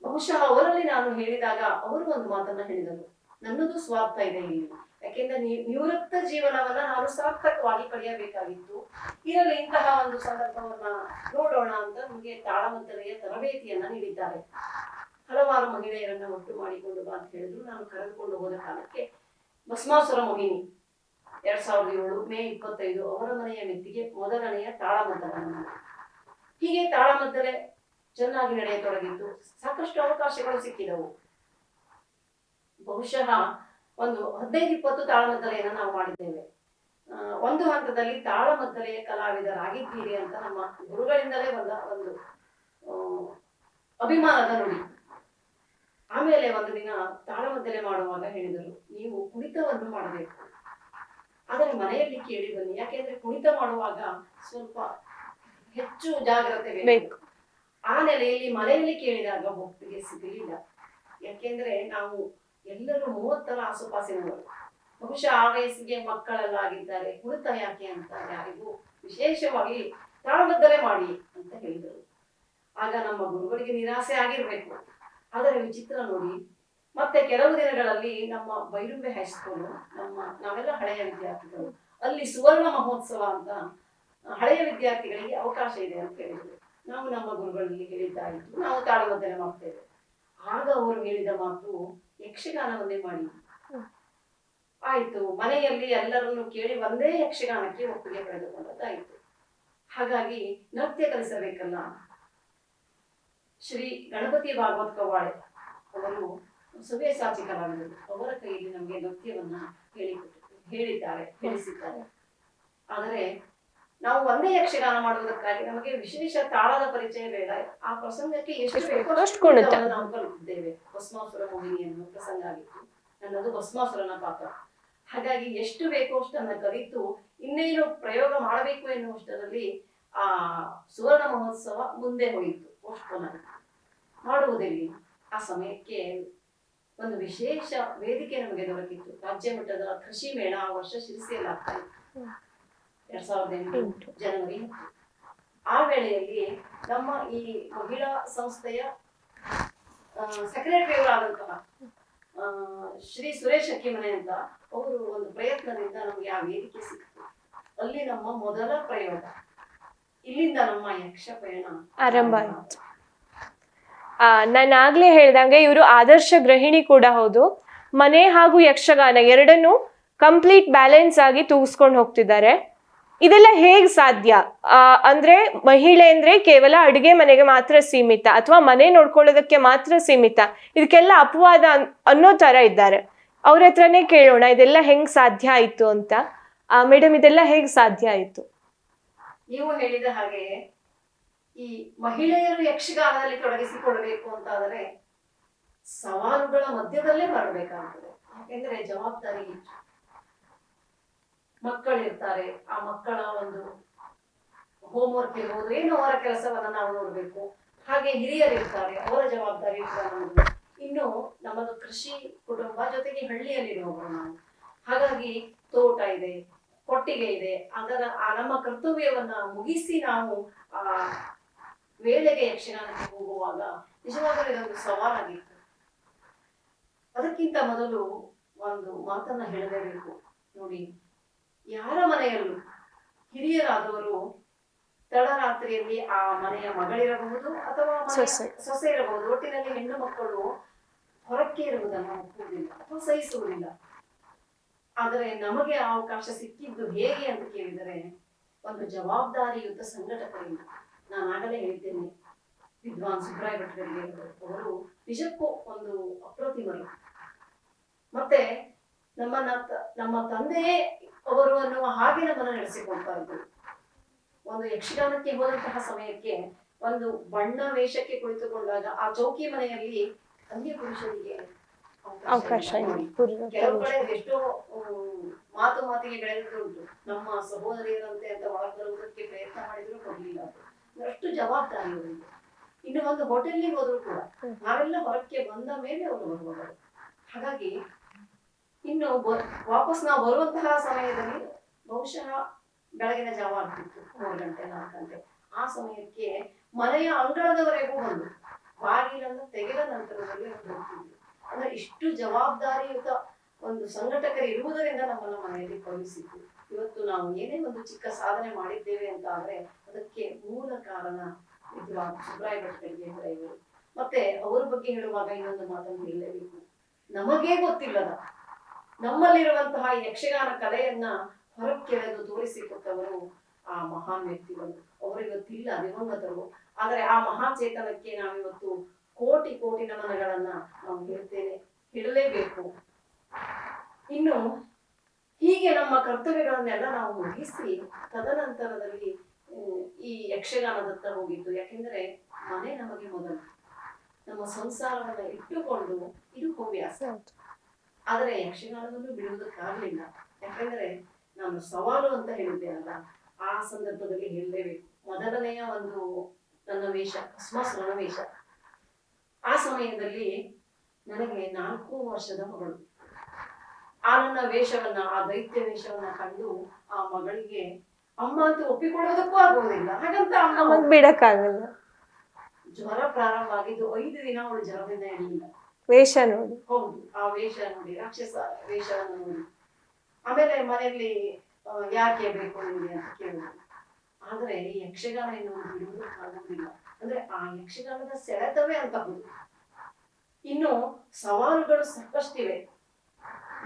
ಬಹುಶಃ ಅವರಲ್ಲಿ ನಾನು ಹೇಳಿದಾಗ ಅವರು ಒಂದು ಮಾತನ್ನ ಹೇಳಿದರು, ನನ್ನದು ಸ್ವಾರ್ಥ ಇದೆ ಇಲ್ಲಿ, ಯಾಕೆಂದ್ರೆ ನಿವೃತ್ತ ಜೀವನವನ್ನ ನಾನು ಸಾರ್ಥಕವಾಗಿ ಪಡೆಯಬೇಕಾಗಿತ್ತು. ಇದರಲ್ಲಿ ಇಂತಹ ಒಂದು ಸಂದರ್ಭವನ್ನ ನೋಡೋಣ ಅಂತ ನಮಗೆ ತಾಳಮದ್ದಲೆಯ ತರಬೇತಿಯನ್ನ ನೀಡಿದ್ದಾರೆ. ಹಲವಾರು ಮಹಿಳೆಯರನ್ನ ಒಟ್ಟು ಮಾಡಿಕೊಂಡು ಬಾ ಅಂತ ಹೇಳಿದ್ರು. ನಾನು ಕರೆದುಕೊಂಡು ಹೋದ ಕಾಲಕ್ಕೆ ಭಸ್ಮಾಸುರ ಮೋಹಿನಿ 2007 ಮೇ 25 ಅವರ ಮನೆಯ ಮೆತ್ತಿಗೆ ಮೊದಲನೆಯ ತಾಳಮದ್ದಲೆ. ಹೀಗೆ ತಾಳಮದ್ದಲೆ ಚೆನ್ನಾಗಿ ನಡೆಯತೊಡಗಿತ್ತು. ಸಾಕಷ್ಟು ಅವಕಾಶಗಳು ಸಿಕ್ಕಿದವು. ಬಹುಶಃ ಒಂದು 15-20 ತಾಳಮದ್ದಲೆಯನ್ನು ನಾವು ಮಾಡಿದ್ದೇವೆ. ಒಂದು ಹಂತದಲ್ಲಿ ತಾಳಮದ್ದಲೆಯ ಕಲಾವಿದರಾಗಿದ್ದೀರಿ ಅಂತ ನಮ್ಮ ಗುರುಗಳಿಂದಲೇ ಬಂದ ಒಂದು ಅಭಿಮಾನದ ನುಡಿ. ಆಮೇಲೆ ಒಂದು ದಿನ ತಾಳಮದ್ದಲೆ ಮಾಡುವಾಗ ಹೇಳಿದರು, ನೀವು ಕುಣಿತವನ್ನು ಮಾಡಬೇಕು, ಆದರೆ ಮನೆಯಲ್ಲಿ ಕೇಳಿ ಬನ್ನಿ, ಯಾಕೆಂದ್ರೆ ಕುಣಿತ ಮಾಡುವಾಗ ಸ್ವಲ್ಪ ಹೆಚ್ಚು ಜಾಗ್ರತೆ ಬೇಕು. ಆ ನೆಲೆಯಲ್ಲಿ ಮನೆಯಲ್ಲಿ ಕೇಳಿದಾಗ ಒಪ್ಪಿಗೆ ಸಿಗಲಿಲ್ಲ. ಯಾಕೆಂದ್ರೆ ನಾವು ಎಲ್ಲರೂ 30ರ ಆಸುಪಾಸಿನವರು. ಬಹುಶಃ ಆ ವಯಸ್ಸಿಗೆ ಮಕ್ಕಳೆಲ್ಲ ಆಗಿದ್ದಾರೆ, ಕುಣಿತ ಯಾಕೆ ಅಂತ ಯಾರಿಗೂ ವಿಶೇಷವಾಗಿ ತಾಳಮದ್ದಲೆ ಮಾಡಿ ಅಂತ ಹೇಳಿದರು. ಆಗ ನಮ್ಮ ಗುರುಗಳಿಗೆ ನಿರಾಸೆ ಆಗಿರ್ಬೇಕು. ಆದರೆ ವಿಚಿತ್ರ ನೋಡಿ, ಮತ್ತೆ ಕೆಲವು ದಿನಗಳಲ್ಲಿ ನಮ್ಮ ಬೈರುಂಬೆ ಹೈಸ್ಕೂಲು, ನಾವೆಲ್ಲ ಹಳೆಯ ವಿದ್ಯಾರ್ಥಿಗಳು, ಅಲ್ಲಿ ಸುವರ್ಣ ಮಹೋತ್ಸವ ಅಂತ ಹಳೆಯ ವಿದ್ಯಾರ್ಥಿಗಳಿಗೆ ಅವಕಾಶ ಇದೆ ಅಂತ ಹೇಳಿದ್ರು. ನಾವು ನಮ್ಮ ಗುರುಗಳಲ್ಲಿ ಹೇಳಿದ್ದಾಯಿತು, ನಾವು ತಾಳಮದ್ದಲೆ ಮಾಡ್ತೇವೆ. ಆಗ ಅವರು ಹೇಳಿದ ಮಾತು, ಯಕ್ಷಗಾನವನ್ನೇ ಮಾಡಿ. ಆಯ್ತು, ಮನೆಯಲ್ಲಿ ಎಲ್ಲರನ್ನು ಕೇಳಿ ಒಂದೇ ಯಕ್ಷಗಾನಕ್ಕೆ ಒಪ್ಪಿಗೆ ಪಡೆದುಕೊಂಡದ್ದಾಯಿತು. ಹಾಗಾಗಿ ನೃತ್ಯ ಕಲಿಸಬೇಕಲ್ಲ. ಶ್ರೀ ಗಣಪತಿ ಭಾಗವತ್ ಕವ್ವಾಳೆ ಅವರು ಸವ್ಯಸಾಚಿ ಕಲಾವಿದರು, ಅವರ ಕೈಯಲ್ಲಿ ನಮಗೆ ನೃತ್ಯವನ್ನ ಹೇಳಿಸಿದ್ದಾರೆ. ಆದರೆ ನಾವು ಒಂದೇ ಯಕ್ಷಗಾನ ಮಾಡುವುದಕ್ಕಾಗಿ ನಮಗೆ ವಿಶೇಷ ತಾಳದ ಪರಿಚಯ ಬೇಡ. ಆ ಪ್ರಸಂಗಕ್ಕೆ ಎಷ್ಟು ಬೇಕೋ ಅಷ್ಟು ಕುಣಿತ. ಕುಣಿತವನ್ನು ನಾವು ಕಲಿತಿದ್ದೇವೆ. ಭಸ್ಮಾಸುರ ಮೋಹಿನಿಯನ್ನು ಪ್ರಸಂಗ ಆಗಿತ್ತು, ನನ್ನದು ಭಸ್ಮಾಸುರನ ಪಾತ್ರ. ಹಾಗಾಗಿ ಎಷ್ಟು ಬೇಕೋ ಅಷ್ಟನ್ನ ಕಲಿತು ಇನ್ನೇನು ಪ್ರಯೋಗ ಮಾಡಬೇಕು ಎನ್ನುವಷ್ಟರಲ್ಲಿ ಆ ಸುವರ್ಣ ಮಹೋತ್ಸವ ಮುಂದೆ ಹೋಯಿತು, ಪೋಸ್ಟ್ಪೋನ್ ಆಯಿತು. ಮಾಡುವುದಿಲ್ಲ. ಆ ಸಮಯಕ್ಕೆ ಒಂದು ವಿಶೇಷ ವೇದಿಕೆ ನಮಗೆ ದೊರಕಿತ್ತು. ರಾಜ್ಯ ಮಟ್ಟದ ಕೃಷಿ ಮೇಳ ಆ ವರ್ಷ ಶಿರಸಿಯಲ್ಲಿ ಆಗ್ತಾ ಇತ್ತು, 2008 ಜನವರಿ 10. ಆ ವೇಳೆಯಲ್ಲಿ ನಮ್ಮ ಈ ಮಹಿಳಾ ಸಂಸ್ಥೆಯ ಸೆಕ್ರೆಟರಿಗಳಾದಂತಹ ಶ್ರೀ ಸುರೇಶ್ ಅಕ್ಕಿಮನೆ ಅಂತ ಅವರು ಒಂದು ಪ್ರಯತ್ನದಿಂದ ನಮಗೆ ಆ ವೇದಿಕೆ ಸಿಕ್ತು. ಅಲ್ಲಿ ನಮ್ಮ ಮೊದಲ ಪ್ರಯೋಗ. ಇಲ್ಲಿಂದ ನಮ್ಮ ಯಕ್ಷ ಪಯಣ ಆರಂಭ ಆಯ್ತು. ನಾನು ಆಗ್ಲೇ ಹೇಳ್ದಂಗೆ ಇವರು ಆದರ್ಶ ಗೃಹಿಣಿ ಕೂಡ ಹೌದು. ಮನೆ ಹಾಗೂ ಯಕ್ಷಗಾನ ಎರಡನ್ನೂ ಕಂಪ್ಲೀಟ್ ಬ್ಯಾಲೆನ್ಸ್ ಆಗಿ ತೂಗಿಸ್ಕೊಂಡು ಹೋಗ್ತಿದ್ದಾರೆ. ಇದೆಲ್ಲ ಹೇಗ್ ಸಾಧ್ಯ? ಅಂದ್ರೆ ಮಹಿಳೆ ಅಂದ್ರೆ ಕೇವಲ ಅಡುಗೆ ಮನೆಗೆ ಮಾತ್ರ ಸೀಮಿತ ಅಥವಾ ಮನೆ ನೋಡ್ಕೊಳ್ಳೋದಕ್ಕೆ ಮಾತ್ರ ಸೀಮಿತ, ಇದಕ್ಕೆಲ್ಲ ಅಪವಾದ ಅನ್ನೋ ತರ ಇದ್ದಾರೆ. ಅವ್ರ ಹತ್ರನೇ ಕೇಳೋಣ ಇದೆಲ್ಲ ಹೆಂಗ್ ಸಾಧ್ಯ ಆಯ್ತು ಅಂತ. ಮೇಡಮ್, ಇದೆಲ್ಲ ಹೇಗ್ ಸಾಧ್ಯ ಆಯ್ತು? ನೀವು ಹೇಳಿದ ಹಾಗೆ ಈ ಮಹಿಳೆಯರು ಯಕ್ಷಗಾನದಲ್ಲಿ ತೊಡಗಿಸಿಕೊಳ್ಳಬೇಕು ಅಂತಾದರೆ ಸವಾಲುಗಳ ಮಧ್ಯದಲ್ಲೇ ಬರಬೇಕಾಗ್ತದೆ. ಯಾಕೆಂದ್ರೆ ಜವಾಬ್ದಾರಿ ಹೆಚ್ಚು. ಮಕ್ಕಳಿರ್ತಾರೆ, ಆ ಮಕ್ಕಳ ಒಂದು ಹೋಮ್ವರ್ಕ್ ಇರ್ಬೋದು, ಏನು ಅವರ ಕೆಲಸವನ್ನ ನಾವು ನೋಡ್ಬೇಕು. ಹಾಗೆ ಹಿರಿಯರಿರ್ತಾರೆ, ಅವರ ಜವಾಬ್ದಾರಿ ಕೂಡ ನಮ್ಮದು. ಇನ್ನು ನಮ್ಮದು ಕೃಷಿ ಕುಟುಂಬ, ಜೊತೆಗೆ ಹಳ್ಳಿಯಲ್ಲಿರುವವರು ನಾವು. ಹಾಗಾಗಿ ತೋಟ ಇದೆ, ಕೊಟ್ಟಿಗೆ ಇದೆ. ನಮ್ಮ ಕರ್ತವ್ಯವನ್ನ ಮುಗಿಸಿ ನಾವು ಆ ವೇಳೆಗೆ ಯಕ್ಷಗಾನಕ್ಕೆ ಹೋಗುವಾಗ ನಿಜವಾಗಲೂ ಇದೊಂದು ಸವಾಲಾಗಿತ್ತು. ಅದಕ್ಕಿಂತ ಮೊದಲು ಒಂದು ಮಾತನ್ನ ಹೇಳಲೇಬೇಕು ನೋಡಿ. ಯಾರ ಮನೆಯಲ್ಲೂ ಹಿರಿಯರಾದವರು ತಡರಾತ್ರಿಯಲ್ಲಿ ಆ ಮನೆಯ ಮಗಳಿರಬಹುದು ಅಥವಾ ಸೊಸೆ ಇರಬಹುದು, ಒಟ್ಟಿನಲ್ಲಿ ಹೆಣ್ಣು ಮಕ್ಕಳು ಹೊರಕ್ಕೆ ಇರುವುದನ್ನು ಒಪ್ಪುವುದಿಲ್ಲ ಅಥವಾ ಸಹಿಸುವುದಿಲ್ಲ. ಆದರೆ ನಮಗೆ ಆ ಅವಕಾಶ ಸಿಕ್ಕಿದ್ದು ಹೇಗೆ ಅಂತ ಕೇಳಿದರೆ ಒಂದು ಜವಾಬ್ದಾರಿಯುತ ಸಂಘಟಕರಿಂದ. ನಾನು ಆಗಲೇ ಹೇಳಿದ್ದೇನೆ, ವಿದ್ವಾನ್ ಸುಬ್ರಾಯ ಭಟ್ರಲ್ಲಿ ಅವರು ನಿಜಕ್ಕೂ ಒಂದು ಅಪ್ರತಿಮರು. ಮತ್ತೆ ನಮ್ಮ ತಂದೆಯೇ ಅವರು ಅನ್ನುವ ಹಾಗೆ ನಮ್ಮನ್ನು ನಡೆಸಿಕೊಳ್ತಾ ಇದ್ರು. ಒಂದು ಯಕ್ಷಗಾನಕ್ಕೆ ಹೋದಂತಹ ಸಮಯಕ್ಕೆ ಒಂದು ಬಣ್ಣ ವೇಷಕ್ಕೆ ಕುಳಿತುಕೊಂಡಾಗ ಆ ಚೌಕಿ ಮನೆಯಲ್ಲಿ ಅನ್ಯ ಪುರುಷರಿಗೆ ಅವಕಾಶ. ಕೆಲವು ಕಡೆ ಎಷ್ಟೋ ಮಾತಿಗೆ ಬೆಳೆದುಂಟು. ನಮ್ಮ ಸಹೋದರಿಯರಂತೆ ಅಂತ ಒಳಗೆ ಬರುವುದಕ್ಕೆ ಪ್ರಯತ್ನ ಮಾಡಿದ್ರು ಕೊಡ್ಲಿಲ್ಲ. ಅಷ್ಟು ಜವಾಬ್ದಾರಿ ಅವರಿಗೆ. ಇನ್ನು ಒಂದು ಹೋಟೆಲ್ಗೆ ಹೋದ್ರು ಕೂಡ ನಾವೆಲ್ಲ ಹೊರಕ್ಕೆ ಬಂದ ಮೇಲೆ ಅವರು ಬರುವರು. ಹಾಗಾಗಿ ಇನ್ನು ವಾಪಸ್ ನಾವು ಬರುವಂತಹ ಸಮಯದಲ್ಲಿ ಬಹುಶಃ ಬೆಳಗಿನ ಜಾವ ಆಗ್ತಿತ್ತು, 3 ಗಂಟೆ 4 ಗಂಟೆ. ಆ ಸಮಯಕ್ಕೆ ಮನೆಯ ಅಂಗಳದವರೆಗೂ ಬಂದು ಬಾಗಿಲನ್ನು ತೆಗೆದ ನಂತರದಲ್ಲಿ ಹೋಗ್ತಿದ್ರು. ಅಂದ್ರೆ ಇಷ್ಟು ಜವಾಬ್ದಾರಿಯುತ ಒಂದು ಸಂಘಟಕರು ಇರುವುದರಿಂದ ನಮ್ಮನ್ನ ಮನೆಯಲ್ಲಿ ಕಳುಹಿಸಿತ್ತು. ಇವತ್ತು ನಾವು ಏನೇ ಒಂದು ಚಿಕ್ಕ ಸಾಧನೆ ಮಾಡಿದ್ದೇವೆ ಅಂತ ಆದ್ರೆ ಅದಕ್ಕೆ ಮೂಲ ಕಾರಣ ವಿದ್ವಾನ್ ಸುಬ್ರಾಯ ಭಟ್ರಿಗೆ ಇವರು. ಮತ್ತೆ ಅವರ ಬಗ್ಗೆ ಹೇಳುವಾಗ ಇನ್ನೊಂದು ಮಾತನ್ನು ಹೇಳಲೇಬೇಕು. ನಮಗೇ ಗೊತ್ತಿಲ್ಲದ ನಮ್ಮಲ್ಲಿರುವಂತಹ ಯಕ್ಷಗಾನ ಕಲೆಯನ್ನ ಹೊರಕ್ಕೆಳೆದು ತೋರಿಸಿಕೊಟ್ಟವರು ಆ ಮಹಾನ್ ವ್ಯಕ್ತಿಗಳು. ಅವರಿವತ್ತಿಲ್ಲ, ದಿವಂಗತರು. ಆದರೆ ಆ ಮಹಾಚೇತನಕ್ಕೆ ನಾವಿವತ್ತು ಕೋಟಿ ಕೋಟಿ ನಮನಗಳನ್ನ ನಾವು ಹೇಳಲೇಬೇಕು. ಇನ್ನು ಹೀಗೆ ನಮ್ಮ ಕರ್ತವ್ಯಗಳನ್ನೆಲ್ಲ ನಾವು ಮುಗಿಸಿ ತದನಂತರದಲ್ಲಿ ಈ ಯಕ್ಷಗಾನದತ್ತ ಹೋಗಿದ್ದು. ಯಾಕೆಂದ್ರೆ ಮನೆ ನಮಗೆ ಮೊದಲು, ನಮ್ಮ ಸಂಸಾರವನ್ನ ಇಟ್ಟುಕೊಂಡು ಇದು ಹವ್ಯಾಸ. ಆದರೆ ಯಕ್ಷಗಾನವನ್ನು ಬಿಡುವುದಕ್ಕಾಗಲಿಲ್ಲ. ಯಾಕಂದ್ರೆ ನಾನು ಸವಾಲು ಅಂತ ಹೇಳಿದ್ದೇನಲ್ಲ, ಆ ಸಂದರ್ಭದಲ್ಲಿ ಹೇಳಲೇಬೇಕು. ಮೊದಲನೆಯ ಒಂದು ನನ್ನ ವೇಷ ಭಸ್ಮಾಸುರನ ವೇಷ. ಆ ಸಮಯದಲ್ಲಿ ನನಗೆ 4 ವರ್ಷದ ಮಗಳು. ಆ ನನ್ನ ವೇಷವನ್ನ, ಆ ದೈತ್ಯ ವೇಷವನ್ನ ಕಂಡು ಆ ಮಗಳಿಗೆ ಅಮ್ಮ ಅಂತ ಒಪ್ಪಿಕೊಳ್ಳೋದಕ್ಕೂ ಆಗುವುದಿಲ್ಲ. ಹಾಗಂತ ಅಮ್ಮ ಬಿಡಕ್ಕಾಗಲ್ಲ. ಜ್ವರ ಪ್ರಾರಂಭ ಆಗಿದ್ದು 5 ದಿನ ಅವಳು ಜ್ವರದಿಂದ ಇರಲಿಲ್ಲ. ವೇಷ ನೋಡಿ, ಹೌದು, ಆ ವೇಷ ನೋಡಿ, ರಾಕ್ಷಸ ವೇಷವನ್ನು ನೋಡಿ. ಆಮೇಲೆ ಮನೆಯಲ್ಲಿ ಯಾಕೆ ಬೇಕು ನಿಮಗೆ ಅಂತ ಕೇಳಿದ್ರು. ಆದ್ರೆ ಈ ಯಕ್ಷಗಾನ ಎನ್ನುವುದು ಬಿಡುವುದಕ್ಕಾಗುವುದಿಲ್ಲ. ಅಂದ್ರೆ ಆ ಯಕ್ಷಗಾನದ ಸೆಳೆತವೇ ಅಂತಹುದು. ಇನ್ನು ಸವಾಲುಗಳು ಸಾಕಷ್ಟಿವೆ.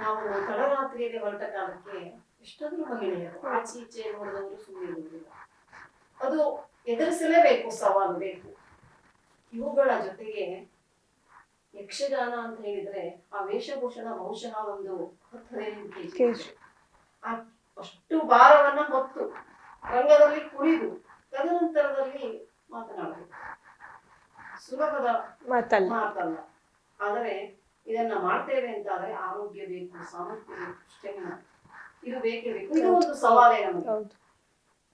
ನಾವು ತಡರಾತ್ರಿಯಲ್ಲಿ ಹೊರಟ ಕಾಲಕ್ಕೆ ಎಷ್ಟಾದ್ರೂ ಮಹಿಳೆಯರು ಆಚೆ ಈಚೆ ನೋಡಿದವರು ಸುಮ್ಮನೆ ಇರುವುದಿಲ್ಲ. ಅದು ಎದುರಿಸಲೇಬೇಕು, ಸವಾಲು ಬೇಕು. ಇವುಗಳ ಜೊತೆಗೆ ಯಕ್ಷಗಾನ ಅಂತ ಹೇಳಿದ್ರೆ ಆ ವೇಷಭೂಷಣ ಬಹುಶಃ ಒಂದು 10-15 kg. ಅಷ್ಟು ಭಾರವನ್ನ ಹೊತ್ತು ರಂಗದಲ್ಲಿ ಕುಣಿದು ತದನಂತರದಲ್ಲಿ ಮಾತನಾಡಬೇಕು. ಸುಲಭದ ಮಾತಲ್ಲ. ಮಾತಲ್ಲ. ಆದರೆ ಇದನ್ನ ಮಾಡ್ತೇವೆ ಅಂತಾದ್ರೆ ಆರೋಗ್ಯ ಬೇಕು, ಸಾಮರ್ಥ್ಯ ಬೇಕು, ಸ್ಟೆಮಿನಾ ಇದು ಬೇಕೇ ಬೇಕು. ಇದು ಒಂದು ಸವಾಲೇ ನಮಗೆ. ಹೌದು.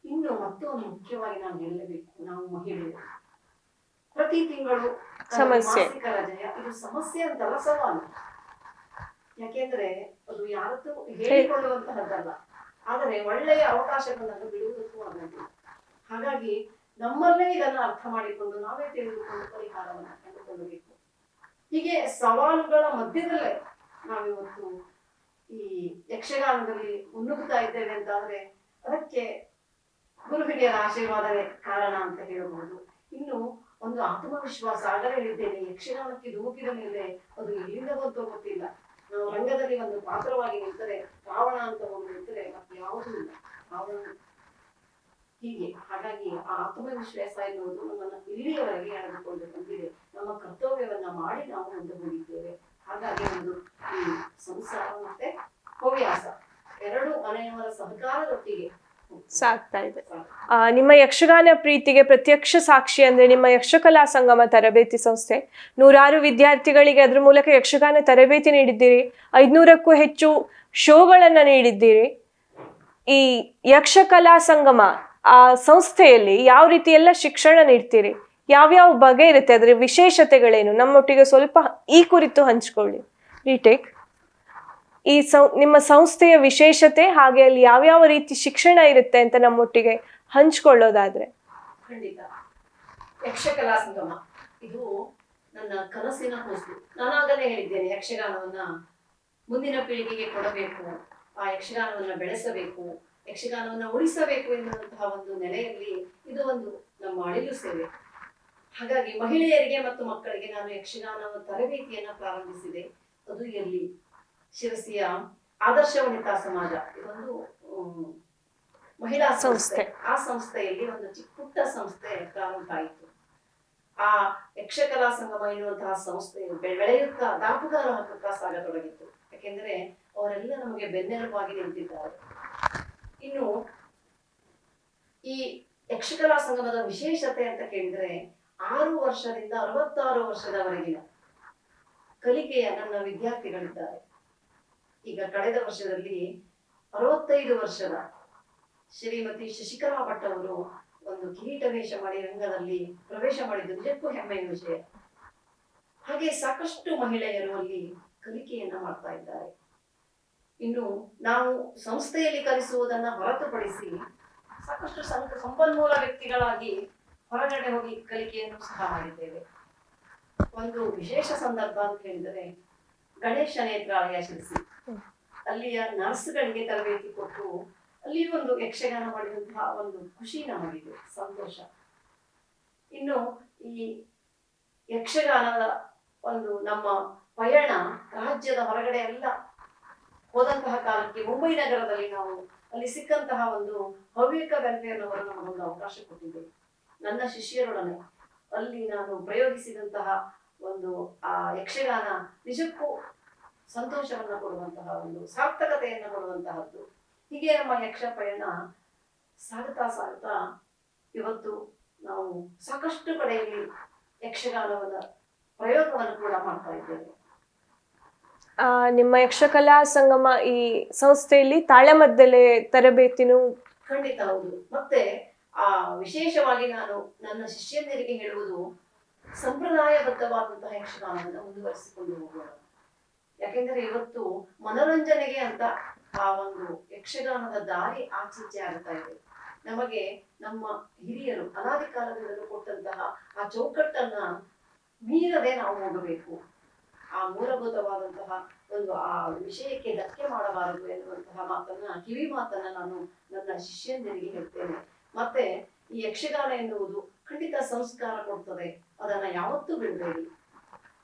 ಇನ್ನು ಮತ್ತೊಂದು ಮುಖ್ಯವಾಗಿ ನಾವು ಹೇಳಲೇಬೇಕು, ನಾವು ಮಹಿಳೆಯರು ಪ್ರತಿ ತಿಂಗಳು ಸಮಸ್ಯೆ. ಮಾಸಿಕ ರಜೆಯ ಇದು ಸಮಸ್ಯೆ ಅಂತಲ್ಲ, ಸವಾಲು. ಯಾಕೆಂದ್ರೆ ಅದು ಯಾರತ್ತೂ ಹೇಳಿಕೊಳ್ಳುವಂತಹದ್ದಲ್ಲ, ಆದರೆ ಒಳ್ಳೆಯ ಅವಕಾಶಗಳನ್ನು ಬಿಡುವುದಕ್ಕೂ ಆಗುವುದಿಲ್ಲ. ಹಾಗಾಗಿ ನಮ್ಮಲ್ಲೇ ಇದನ್ನು ಅರ್ಥ ಮಾಡಿಕೊಂಡು ನಾವೇ ತಿಳಿದುಕೊಂಡು ಪರಿಹಾರವನ್ನು ಕಂಡುಕೊಳ್ಳಬೇಕು. ಹೀಗೆ ಸವಾಲುಗಳ ಮಧ್ಯದಲ್ಲೇ ನಾವಿವತ್ತು ಈ ಯಕ್ಷಗಾನದಲ್ಲಿ ಮುನ್ನುಗ್ತಾ ಇದ್ದೇವೆ ಅಂತಾದ್ರೆ ಅದಕ್ಕೆ ಗುರು ಹಿರಿಯರ ಆಶೀರ್ವಾದವೇ ಕಾರಣ ಅಂತ ಹೇಳಬಹುದು. ಇನ್ನು ಒಂದು ಆತ್ಮವಿಶ್ವಾಸ, ಆಗಲೇ ಹೇಳಿದ್ದೇನೆ, ಯಕ್ಷಗಾನಕ್ಕೆ ಧುಮುಕಿದ ಮೇಲೆ ಅದು ಎಲ್ಲಿಂದ ಬಂತೋ ಗೊತ್ತಿಲ್ಲ. ನಾವು ರಂಗದಲ್ಲಿ ಒಂದು ಪಾತ್ರವಾಗಿ ನಿಂತರೆ, ರಾವಣ ಅಂತ ಒಂದು ನಿಂತರೆ ಮತ್ತೆ ಯಾವುದೂ ಇಲ್ಲ, ಹೀಗೆ. ಹಾಗಾಗಿ ಆ ಆತ್ಮವಿಶ್ವಾಸ ಎನ್ನುವುದು ನಮ್ಮನ್ನು ಇಲ್ಲಿಯವರೆಗೆ ಎಳೆದುಕೊಂಡು ಬಂದಿದೆ. ನಮ್ಮ ಕರ್ತವ್ಯವನ್ನ ಮಾಡಿ ನಾವು ಮುಂದೆ ಹೋಗಿದ್ದೇವೆ. ಹಾಗಾಗಿ ಒಂದು ಈ ಸಂಸಾರ ಮತ್ತೆ ಹವ್ಯಾಸ ಎರಡು ಮನೆಯವರ ಸಹಕಾರದೊಟ್ಟಿಗೆ ಸಾಗ್ತಾ ಇದೆ. ನಿಮ್ಮ ಯಕ್ಷಗಾನ ಪ್ರೀತಿಗೆ ಪ್ರತ್ಯಕ್ಷ ಸಾಕ್ಷಿ ಅಂದ್ರೆ ನಿಮ್ಮ ಯಕ್ಷಕಲಾ ಸಂಗಮ ತರಬೇತಿ ಸಂಸ್ಥೆ. 100 ವಿದ್ಯಾರ್ಥಿಗಳಿಗೆ ಅದರ ಮೂಲಕ ಯಕ್ಷಗಾನ ತರಬೇತಿ ನೀಡಿದ್ದೀರಿ. 500ಕ್ಕೂ ಹೆಚ್ಚು ಶೋಗಳನ್ನ ನೀಡಿದ್ದೀರಿ. ಈ ಯಕ್ಷಕಲಾ ಸಂಗಮ ಆ ಸಂಸ್ಥೆಯಲ್ಲಿ ಯಾವ ರೀತಿ ಎಲ್ಲ ಶಿಕ್ಷಣ ನೀಡ್ತೀರಿ, ಯಾವ್ಯಾವ ಬಗೆ ಇರುತ್ತೆ, ಅದರ ವಿಶೇಷತೆಗಳೇನು, ನಮ್ಮೊಟ್ಟಿಗೆ ಸ್ವಲ್ಪ ಈ ಕುರಿತು ಹಂಚ್ಕೊಳ್ಳಿ. ರೀಟೇಕ್. ಈ ನಿಮ್ಮ ಸಂಸ್ಥೆಯ ವಿಶೇಷತೆ ಹಾಗೆ ಅಲ್ಲಿ ಯಾವ್ಯಾವ ರೀತಿ ಶಿಕ್ಷಣ ಇರುತ್ತೆ ಅಂತ ನಮ್ಮೊಟ್ಟಿಗೆ ಹಂಚ್ಕೊಳ್ಳೋದಾದ್ರೆ. ಖಂಡಿತ. ಯಕ್ಷಕಲಾ ಸಂಗಮ ಇದು ನನ್ನ ಕನಸಿನ ಕೂಸು. ನಾನಾಗಲೇ ಹೇಳಿದ್ದೇನೆ, ಯಕ್ಷಗಾನವನ್ನ ಮುಂದಿನ ಪೀಳಿಗೆಗೆ ಕೊಡಬೇಕು, ಆ ಯಕ್ಷಗಾನವನ್ನ ಬೆಳೆಸಬೇಕು, ಯಕ್ಷಗಾನವನ್ನ ಉಳಿಸಬೇಕು ಎನ್ನುವಂತಹ ಒಂದು ನೆಲೆಯಲ್ಲಿ ಇದು ಒಂದು ನಮ್ಮ ಅಳಿಲು ಸೇವೆ. ಹಾಗಾಗಿ ಮಹಿಳೆಯರಿಗೆ ಮತ್ತು ಮಕ್ಕಳಿಗೆ ನಾನು ಯಕ್ಷಗಾನ ತರಬೇತಿಯನ್ನ ಪ್ರಾರಂಭಿಸಿದೆ. ಅದು ಎಲ್ಲಿ ಶಿರಸಿಯ ಆದರ್ಶ ವನಿತಾ ಸಮಾಜ, ಇದೊಂದು ಮಹಿಳಾ ಸಂಸ್ಥೆ. ಆ ಸಂಸ್ಥೆಯಲ್ಲಿ ಒಂದು ಪುಟ್ಟ ಸಂಸ್ಥೆ ಪ್ರಾರಂಭ ಆಯಿತು. ಆ ಯಕ್ಷಕಲಾ ಸಂಗಮ ಎನ್ನುವಂತಹ ಸಂಸ್ಥೆ ಬೆಳೆಯುತ್ತಾ ದಾಪುಗಾಲು ಹಾಕುತ್ತಾ ಸಾಗತೊಡಗಿತ್ತು. ಯಾಕೆಂದ್ರೆ ಅವರೆಲ್ಲ ನಮಗೆ ಬೆನ್ನೆಲುಬಾಗಿ ನಿಂತಿದ್ದಾರೆ. ಇನ್ನು ಈ ಯಕ್ಷಕಲಾ ಸಂಗಮದ ವಿಶೇಷತೆ ಅಂತ ಕೇಳಿದ್ರೆ 6 ವರ್ಷದಿಂದ 66 ವರ್ಷದವರೆಗಿನ ಕಲಿಕೆಯ ನನ್ನ ವಿದ್ಯಾರ್ಥಿಗಳಿದ್ದಾರೆ. ಈಗ ಕಳೆದ ವರ್ಷದಲ್ಲಿ 65 ವರ್ಷದ ಶ್ರೀಮತಿ ಶಶಿಕಲಾ ಭಟ್ ಅವರು ಒಂದು ಕಿರೀಟ ವೇಷ ಮಾಡಿ ರಂಗದಲ್ಲಿ ಪ್ರವೇಶ ಮಾಡಿದ್ದು ನಿಜಕ್ಕೂ ಹೆಮ್ಮೆಯ ವಿಷಯ. ಹಾಗೆ ಸಾಕಷ್ಟು ಮಹಿಳೆಯರು ಅಲ್ಲಿ ಕಲಿಕೆಯನ್ನ ಮಾಡ್ತಾ ಇದ್ದಾರೆ. ಇನ್ನು ನಾವು ಸಂಸ್ಥೆಯಲ್ಲಿ ಕಲಿಸುವುದನ್ನ ಹೊರತುಪಡಿಸಿ ಸಾಕಷ್ಟು ಸಂಪನ್ಮೂಲ ವ್ಯಕ್ತಿಗಳಾಗಿ ಹೊರಗಡೆ ಹೋಗಿ ಕಲಿಕೆಯನ್ನು ಸಹ ಮಾಡಿದ್ದೇವೆ. ಒಂದು ವಿಶೇಷ ಸಂದರ್ಭ ಅಂತ ಹೇಳಿದರೆ ಗಣೇಶ ನೇತ್ರಾಲಯ ಶಿರಸಿ, ಅಲ್ಲಿಯ ನರ್ಸ್ಗಳಿಗೆ ತರಬೇತಿ ಕೊಟ್ಟು ಅಲ್ಲಿ ಒಂದು ಯಕ್ಷಗಾನ ಮಾಡಿದಂತಹ ಒಂದು ಖುಷಿ ನಮಗಿದೆ, ಸಂತೋಷ. ಇನ್ನು ಈ ಯಕ್ಷಗಾನದ ಒಂದು ನಮ್ಮ ಪಯಣ ರಾಜ್ಯದ ಹೊರಗಡೆ ಎಲ್ಲ ಹೋದಂತಹ ಕಾಲಕ್ಕೆ ಮುಂಬೈ ನಗರದಲ್ಲಿ ನಾವು ಅಲ್ಲಿ ಸಿಕ್ಕಂತಹ ಒಂದು ಹವ್ಯಕ ವೆಲ್ಫೇರ್ನವರು ನಮಗೊಂದು ಅವಕಾಶ ಕೊಟ್ಟಿದ್ದೇವೆ. ನನ್ನ ಶಿಷ್ಯರೊಡನೆ ಅಲ್ಲಿ ನಾನು ಪ್ರಯೋಗಿಸಿದಂತಹ ಒಂದು ಆ ಯಕ್ಷಗಾನ ನಿಜಕ್ಕೂ ಸಂತೋಷವನ್ನ ಕೊಡುವಂತಹ ಒಂದು ಸಾರ್ಥಕತೆಯನ್ನ ಕೊಡುವಂತಹದ್ದು. ಹೀಗೆ ನಮ್ಮ ಯಕ್ಷ ಪಯಣ ಸಾಗುತ್ತಾ ಸಾಗುತ್ತಾ ಇವತ್ತು ನಾವು ಸಾಕಷ್ಟು ಕಡೆಯಲ್ಲಿ ಯಕ್ಷಗಾನವನ್ನ ಪ್ರಯೋಗವನ್ನು ಕೂಡ ಮಾಡ್ತಾ ಇದ್ದೇವೆ. ನಿಮ್ಮ ಯಕ್ಷಕಲಾ ಸಂಗಮ ಈ ಸಂಸ್ಥೆಯಲ್ಲಿ ತಾಳಮದ್ದಲೆ ತರಬೇತಿನೂ ಖಂಡಿತ ಹೌದು. ಮತ್ತೆ ಆ ವಿಶೇಷವಾಗಿ ನಾನು ನನ್ನ ಶಿಷ್ಯಂದಿರಿಗೆ ಹೇಳುವುದು, ಸಂಪ್ರದಾಯಬದ್ಧವಾದಂತಹ ಯಕ್ಷಗಾನವನ್ನು ಮುಂದುವರಿಸಿಕೊಂಡು ಹೋಗೋಣ. ಯಾಕೆಂದ್ರೆ ಇವತ್ತು ಮನೋರಂಜನೆಗೆ ಅಂತ ಆ ಒಂದು ಯಕ್ಷಗಾನದ ದಾರಿ ಆಚೀಚೆ ಆಗ್ತಾ ಇದೆ. ನಮಗೆ ನಮ್ಮ ಹಿರಿಯರು ಅನಾದಿ ಕಾಲದಿಂದಲೂ ಕೊಟ್ಟಂತಹ ಆ ಚೌಕಟ್ಟನ್ನ ಮೀರದೆ ನಾವು ಹೋಗಬೇಕು. ಆ ಮೂಲಭೂತವಾದಂತಹ ಒಂದು ಆ ವಿಷಯಕ್ಕೆ ಧಕ್ಕೆ ಮಾಡಬಾರದು ಎನ್ನುವಂತಹ ಮಾತನ್ನ, ಕಿವಿ ಮಾತನ್ನ ನಾನು ನನ್ನ ಶಿಷ್ಯಂದಿರಿಗೆ ಹೇಳ್ತೇನೆ. ಮತ್ತೆ ಈ ಯಕ್ಷಗಾನ ಎನ್ನುವುದು ಖಂಡಿತ ಸಂಸ್ಕಾರ ಕೊಡ್ತದೆ, ಅದನ್ನ ಯಾವತ್ತೂ ಬಿಡಬೇಡಿ.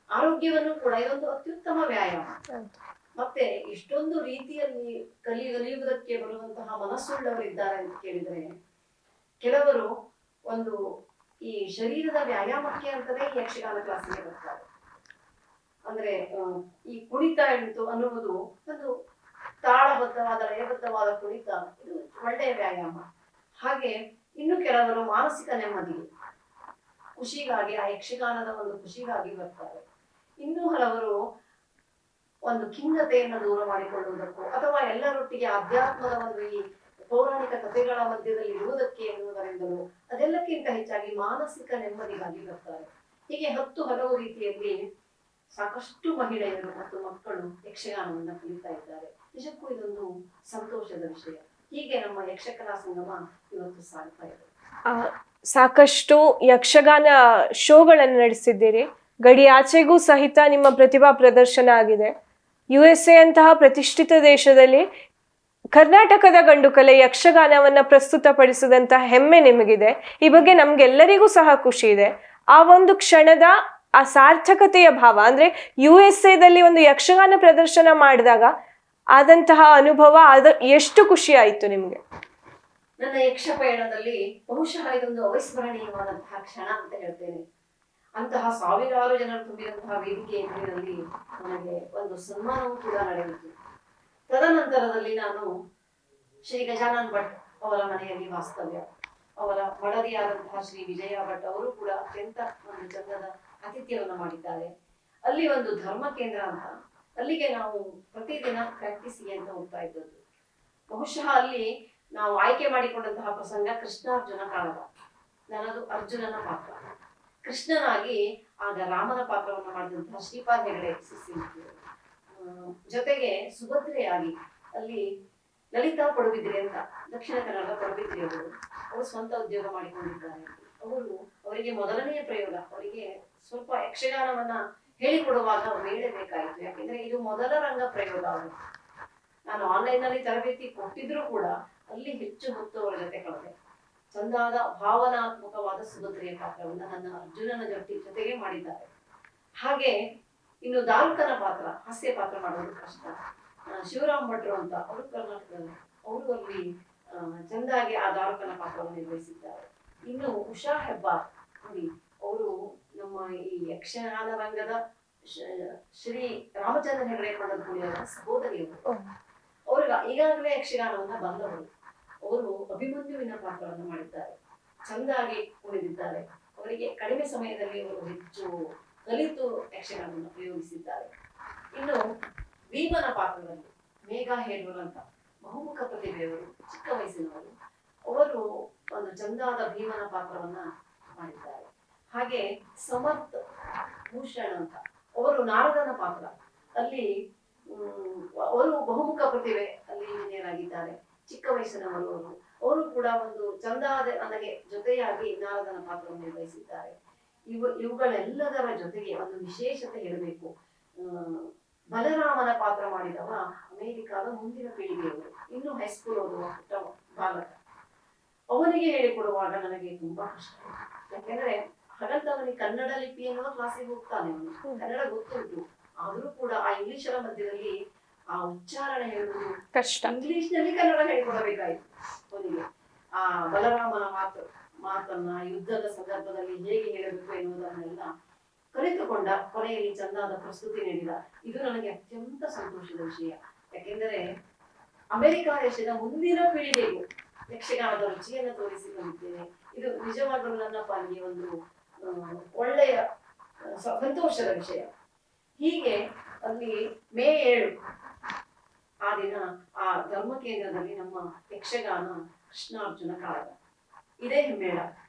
ಆರೋಗ್ಯವನ್ನು ಕೂಡ ಇದೊಂದು ಅತ್ಯುತ್ತಮ ವ್ಯಾಯಾಮ. ಮತ್ತೆ ಇಷ್ಟೊಂದು ರೀತಿಯಲ್ಲಿ ಕಲಿಯುವುದಕ್ಕೆ ಬರುವಂತಹ ಮನಸ್ಸುಳ್ಳವರಿದ್ದಾರೆ ಅಂತ ಕೇಳಿದ್ರೆ, ಕೆಲವರು ಒಂದು ಈ ಶರೀರದ ವ್ಯಾಯಾಮಕ್ಕೆ ಅಂತಾನೆ ಯಕ್ಷಗಾನ ಕ್ಲಾಸಿಗೆ ಬರ್ತಾರೆ. ಅಂದ್ರೆ ಈ ಕುಣಿತ ಅನ್ನುವುದು ಒಂದು ತಾಳಬದ್ಧವಾದ ಲಯಬದ್ಧವಾದ ಕುಣಿತ, ಇದು ಒಳ್ಳೆಯ ವ್ಯಾಯಾಮ. ಹಾಗೆ ಇನ್ನು ಕೆಲವರು ಮಾನಸಿಕ ನೆಮ್ಮದಿಗೆ ಖುಷಿಗಾಗಿ, ಆ ಯಕ್ಷಗಾನದ ಒಂದು ಖುಷಿಗಾಗಿ ಬರ್ತಾರೆ. ಇನ್ನೂ ಹಲವರು ಒಂದು ಖಿನ್ನತೆಯನ್ನು ದೂರ ಮಾಡಿಕೊಳ್ಳುವುದಕ್ಕೂ ಅಥವಾ ಎಲ್ಲರೊಟ್ಟಿಗೆ ಅಧ್ಯಾತ್ಮದ ಒಂದು ಈ ಪೌರಾಣಿಕ ಕಥೆಗಳ ಮಧ್ಯದಲ್ಲಿ ಇರುವುದಕ್ಕೆ ಎನ್ನುವುದರಿಂದಲೂ ಅದೆಲ್ಲಕ್ಕಿಂತ ಹೆಚ್ಚಾಗಿ ಮಾನಸಿಕ ನೆಮ್ಮದಿಗಾಗಿ ಬರ್ತಾರೆ. ಹೀಗೆ ಹಲವು ರೀತಿಯಲ್ಲಿ ಸಾಕಷ್ಟು ಮಹಿಳೆಯರು ಮತ್ತು ಮಕ್ಕಳು ಯಕ್ಷಗಾನವನ್ನ ಕಲಿತಾ ಇದ್ದಾರೆ. ನಿಜಕ್ಕೂ ಇದೊಂದು ಸಂತೋಷದ ವಿಷಯ. ಹೀಗೆ ನಮ್ಮ ಯಕ್ಷಕಲಾ ಸಂಗಮ ಇವತ್ತು ಸಾಗ್ತಾ ಇದೆ. ಸಾಕಷ್ಟು ಯಕ್ಷಗಾನ ಶೋಗಳನ್ನು ನಡೆಸಿದ್ದೀರಿ. ಗಡಿ ಆಚೆಗೂ ಸಹಿತ ನಿಮ್ಮ ಪ್ರತಿಭಾ ಪ್ರದರ್ಶನ ಆಗಿದೆ. USA ಅಂತಹ ಪ್ರತಿಷ್ಠಿತ ದೇಶದಲ್ಲಿ ಕರ್ನಾಟಕದ ಗಂಡುಕಲೆ ಯಕ್ಷಗಾನವನ್ನ ಪ್ರಸ್ತುತಪಡಿಸಿದಂತಹ ಹೆಮ್ಮೆ ನಿಮಗಿದೆ. ಈ ಬಗ್ಗೆ ನಮ್ಗೆಲ್ಲರಿಗೂ ಸಹ ಖುಷಿ ಇದೆ. ಆ ಒಂದು ಕ್ಷಣದ ಆ ಸಾರ್ಥಕತೆಯ ಭಾವ ಅಂದ್ರೆ USA ಒಂದು ಯಕ್ಷಗಾನ ಪ್ರದರ್ಶನ ಮಾಡಿದಾಗ ಆದಂತಹ ಅನುಭವ ಎಷ್ಟು ಖುಷಿ ಆಯ್ತು ನಿಮ್ಗೆ? ನನ್ನ ಯಕ್ಷ ಪಯಣದಲ್ಲಿ ಬಹುಶಃ ಇದೊಂದು ಅವಿಸ್ಮರಣೀಯವಾದಂತಹ ಕ್ಷಣ ಅಂತ ಹೇಳ್ತೇನೆ. ಅಂತಹ ಸಾವಿರಾರು ಜನರು ತುಂಬಿದಂತಹ ವೇದಿಕೆ ಎದುರಿನಲ್ಲಿ ನನಗೆ ಒಂದು ಸನ್ಮಾನವೂ ಕೂಡ ನಡೆಯಿತು. ತದನಂತರದಲ್ಲಿ ನಾನು ಶ್ರೀ ಗಜಾನನ್ ಭಟ್ ಅವರ ಮನೆಯಲ್ಲಿ ವಾಸ್ತವ್ಯ, ಅವರ ಮಡದಿಯಾದಂತಹ ಶ್ರೀ ವಿಜಯ ಭಟ್ ಅವರು ಕೂಡ ಅತ್ಯಂತ ಒಂದು ಚಂದದ ಆತಿಥ್ಯವನ್ನು ಮಾಡಿದ್ದಾರೆ. ಅಲ್ಲಿ ಒಂದು ಧರ್ಮ ಕೇಂದ್ರ ಅಂತ, ಅಲ್ಲಿಗೆ ನಾವು ಪ್ರತಿದಿನ ಪ್ರಾಕ್ಟೀಸಿಗೆ ಅಂತ ಹೋಗ್ತಾ ಇದ್ದದ್ದು. ಬಹುಶಃ ಅಲ್ಲಿ ನಾವು ಆಯ್ಕೆ ಮಾಡಿಕೊಂಡಂತಹ ಪ್ರಸಂಗ ಕೃಷ್ಣಾರ್ಜುನ ಕಾಳಗ. ನನ್ನದು ಅರ್ಜುನನ ಪಾತ್ರ. ಕೃಷ್ಣನಾಗಿ ಆಗ ರಾಮನ ಪಾತ್ರವನ್ನು ಮಾಡಿದಂತಹ ಶ್ರೀಪಾದ್ ಹೆಗಡೆ ಜೊತೆಗೆ ಸುಭದ್ರೆಯಾಗಿ ಅಲ್ಲಿ ಲಲಿತಾ ಪಡುಬಿದ್ರಿ ಅಂತ ದಕ್ಷಿಣ ಕನ್ನಡ ಪಡುಬಿದ್ರಿ ಅವರು ಸ್ವಂತ ಉದ್ಯೋಗ ಮಾಡಿಕೊಂಡಿದ್ದಾರೆ. ಅವರಿಗೆ ಮೊದಲನೆಯ ಪ್ರಯೋಗ, ಅವರಿಗೆ ಸ್ವಲ್ಪ ಯಕ್ಷಗಾನವನ್ನ ಹೇಳಿಕೊಡುವಾಗ ವೇಳೆ ಬೇಕಾಯಿತು. ಯಾಕೆಂದ್ರೆ ಇದು ಮೊದಲ ರಂಗ ಪ್ರಯೋಗ. ಅವರು ನಾನು ಆನ್ಲೈನ್ ನಲ್ಲಿ ತರಬೇತಿ ಕೊಟ್ಟಿದ್ರು ಕೂಡ ಅಲ್ಲಿ ಹೆಚ್ಚು ಹೊತ್ತು ಅವರ ಜೊತೆ ಕಳೆದೆ. ಚಂದಾದ ಭಾವನಾತ್ಮಕವಾದ ಸುಭದ್ರೆಯ ಪಾತ್ರವನ್ನ ನನ್ನ ಅರ್ಜುನನ ಜೊತೆಗೆ ಮಾಡಿದ್ದಾರೆ. ಹಾಗೆ ಇನ್ನು ದಾರುಕನ ಪಾತ್ರ, ಹಾಸ್ಯ ಪಾತ್ರ ಮಾಡೋದು ಕಷ್ಟ. ಶಿವರಾಮ್ ಭಟ್ರು ಅಂತ ಅವರು ಕರ್ನಾಟಕದಲ್ಲಿ, ಅವರು ಅಲ್ಲಿ ಚಂದಾಗಿ ಆ ದಾರುಕನ ಪಾತ್ರವನ್ನು ನಿರ್ವಹಿಸಿದ್ದಾರೆ. ಇನ್ನು ಉಷಾ ಹೆಬ್ಬಾರ್ ನೋಡಿ, ಅವರು ನಮ್ಮ ಈ ಯಕ್ಷಗಾನ ರಂಗದ ಶ್ರೀ ರಾಮಚಂದ್ರ ಹೆಗಡೆ ಕೊಂಡಲ್ಪುಳಿಯವರ ಸಹೋದರಿಯವರು. ಅವರು ಈಗಾಗಲೇ ಯಕ್ಷಗಾನವನ್ನ ಬಂದವರು. ಅವರು ಅಭಿಮನ್ಯುವಿನ ಪಾತ್ರವನ್ನು ಮಾಡಿದ್ದಾರೆ, ಚಂದಾಗಿ ಉಳಿದಿದ್ದಾರೆ. ಅವರಿಗೆ ಕಡಿಮೆ ಸಮಯದಲ್ಲಿ ಅವರು ಹೆಚ್ಚು ಕಲಿತು ಯಕ್ಷಗಾನವನ್ನು ಪ್ರಯೋಗಿಸಿದ್ದಾರೆ. ಇನ್ನು ಭೀಮನ ಪಾತ್ರದಲ್ಲಿ ಮೇಘಾ ಹೇಳೂರ್ ಅಂತ ಬಹುಮುಖ ಪ್ರತಿಭೆಯವರು, ಚಿಕ್ಕ ವಯಸ್ಸಿನವರು, ಅವರು ಒಂದು ಚಂದಾದ ಭೀಮನ ಪಾತ್ರವನ್ನ ಮಾಡಿದ್ದಾರೆ. ಹಾಗೆ ಸಮರ್ಥ್ ಭೂಷಣ್ ಅಂತ ಅವರು ನಾರದನ ಪಾತ್ರ, ಅಲ್ಲಿ ಅವರು ಬಹುಮುಖ ಪ್ರತಿಭೆ, ಅಲ್ಲಿ ಇಂಜಿನಿಯರ್ ಆಗಿದ್ದಾರೆ, ಚಿಕ್ಕ ವಯಸ್ಸಿನವರು. ಅವರು ಕೂಡ ಒಂದು ಚಂದಾದ ನನಗೆ ಜೊತೆಯಾಗಿ ನಾರದನ ಪಾತ್ರವನ್ನು ನಿರ್ವಹಿಸಿದ್ದಾರೆ. ಇವುಗಳೆಲ್ಲದರ ಜೊತೆಗೆ ಒಂದು ವಿಶೇಷತೆ ಹೇಳಬೇಕು. ಬಲರಾಮನ ಪಾತ್ರ ಮಾಡಿದವ ಅಮೆರಿಕಾದ ಮುಂದಿನ ಪೀಳಿಗೆಯವರು, ಇನ್ನು ಹೈಸ್ಕೂಲ್ ಓದುವ ಪುಟ್ಟ ಬಾಲಕ. ಅವನಿಗೆ ಹೇಳಿಕೊಡುವಾಗ ನನಗೆ ತುಂಬಾ ಕಷ್ಟ. ಯಾಕೆಂದ್ರೆ ಹಾಗಂತವನಿಗೆ ಕನ್ನಡ ಲಿಪಿ ಎನ್ನುವ ಕ್ಲಾಸಿಗೆ ಹೋಗ್ತಾನೆ, ಅವನು ಕನ್ನಡ ಗೊತ್ತುಂಟು, ಆದ್ರೂ ಕೂಡ ಆ ಇಂಗ್ಲಿಷರ ಮಧ್ಯದಲ್ಲಿ ಆ ಉಚ್ಚಾರಣೆ ಹೇಳುವುದು ಕಷ್ಟ. ಇಂಗ್ಲಿಷ್ ನಲ್ಲಿ ಕನ್ನಡ ಹೇಳಿಕೊಡಬೇಕಾಯ್ತು ಅವನಿಗೆ. ಆ ಬಲರಾಮನ ಮಾತನ್ನ ಯುದ್ಧದ ಸಂದರ್ಭದಲ್ಲಿ ಹೇಗೆ ಹೇಳಬೇಕು ಎನ್ನುವುದನ್ನೆಲ್ಲ ಕಲಿತುಕೊಂಡ ಕೊನೆಯಲ್ಲಿ ಚಂದಾದ ಪ್ರಸ್ತುತಿ ನೀಡಿದ. ಇದು ನನಗೆ ಅತ್ಯಂತ ಸಂತೋಷದ ವಿಷಯ. ಯಾಕೆಂದರೆ ಅಮೆರಿಕ ದೇಶದ ಮುಂದಿನ ಪೀಳಿಗೆಗೂ ಯಕ್ಷಗಾನದ ರುಚಿಯನ್ನು ತೋರಿಸಿಕೊಂಡಿದ್ದೇನೆ. ಇದು ನಿಜವಾಗಲೂ ನನ್ನ ಪಾಲಿಗೆ ಒಂದು ಒಳ್ಳೆಯ ಸಂತೋಷದ ವಿಷಯ. ಹೀಗೆ ಅಲ್ಲಿ ಮೇ 7 ಆ ದಿನ ಆ ಧರ್ಮ ಕೇಂದ್ರದಲ್ಲಿ ನಮ್ಮ ಯಕ್ಷಗಾನ ಕೃಷ್ಣಾರ್ಜುನ ಕಾಳಗ, ಇದೇ ಹಿಮ್ಮೇಳ,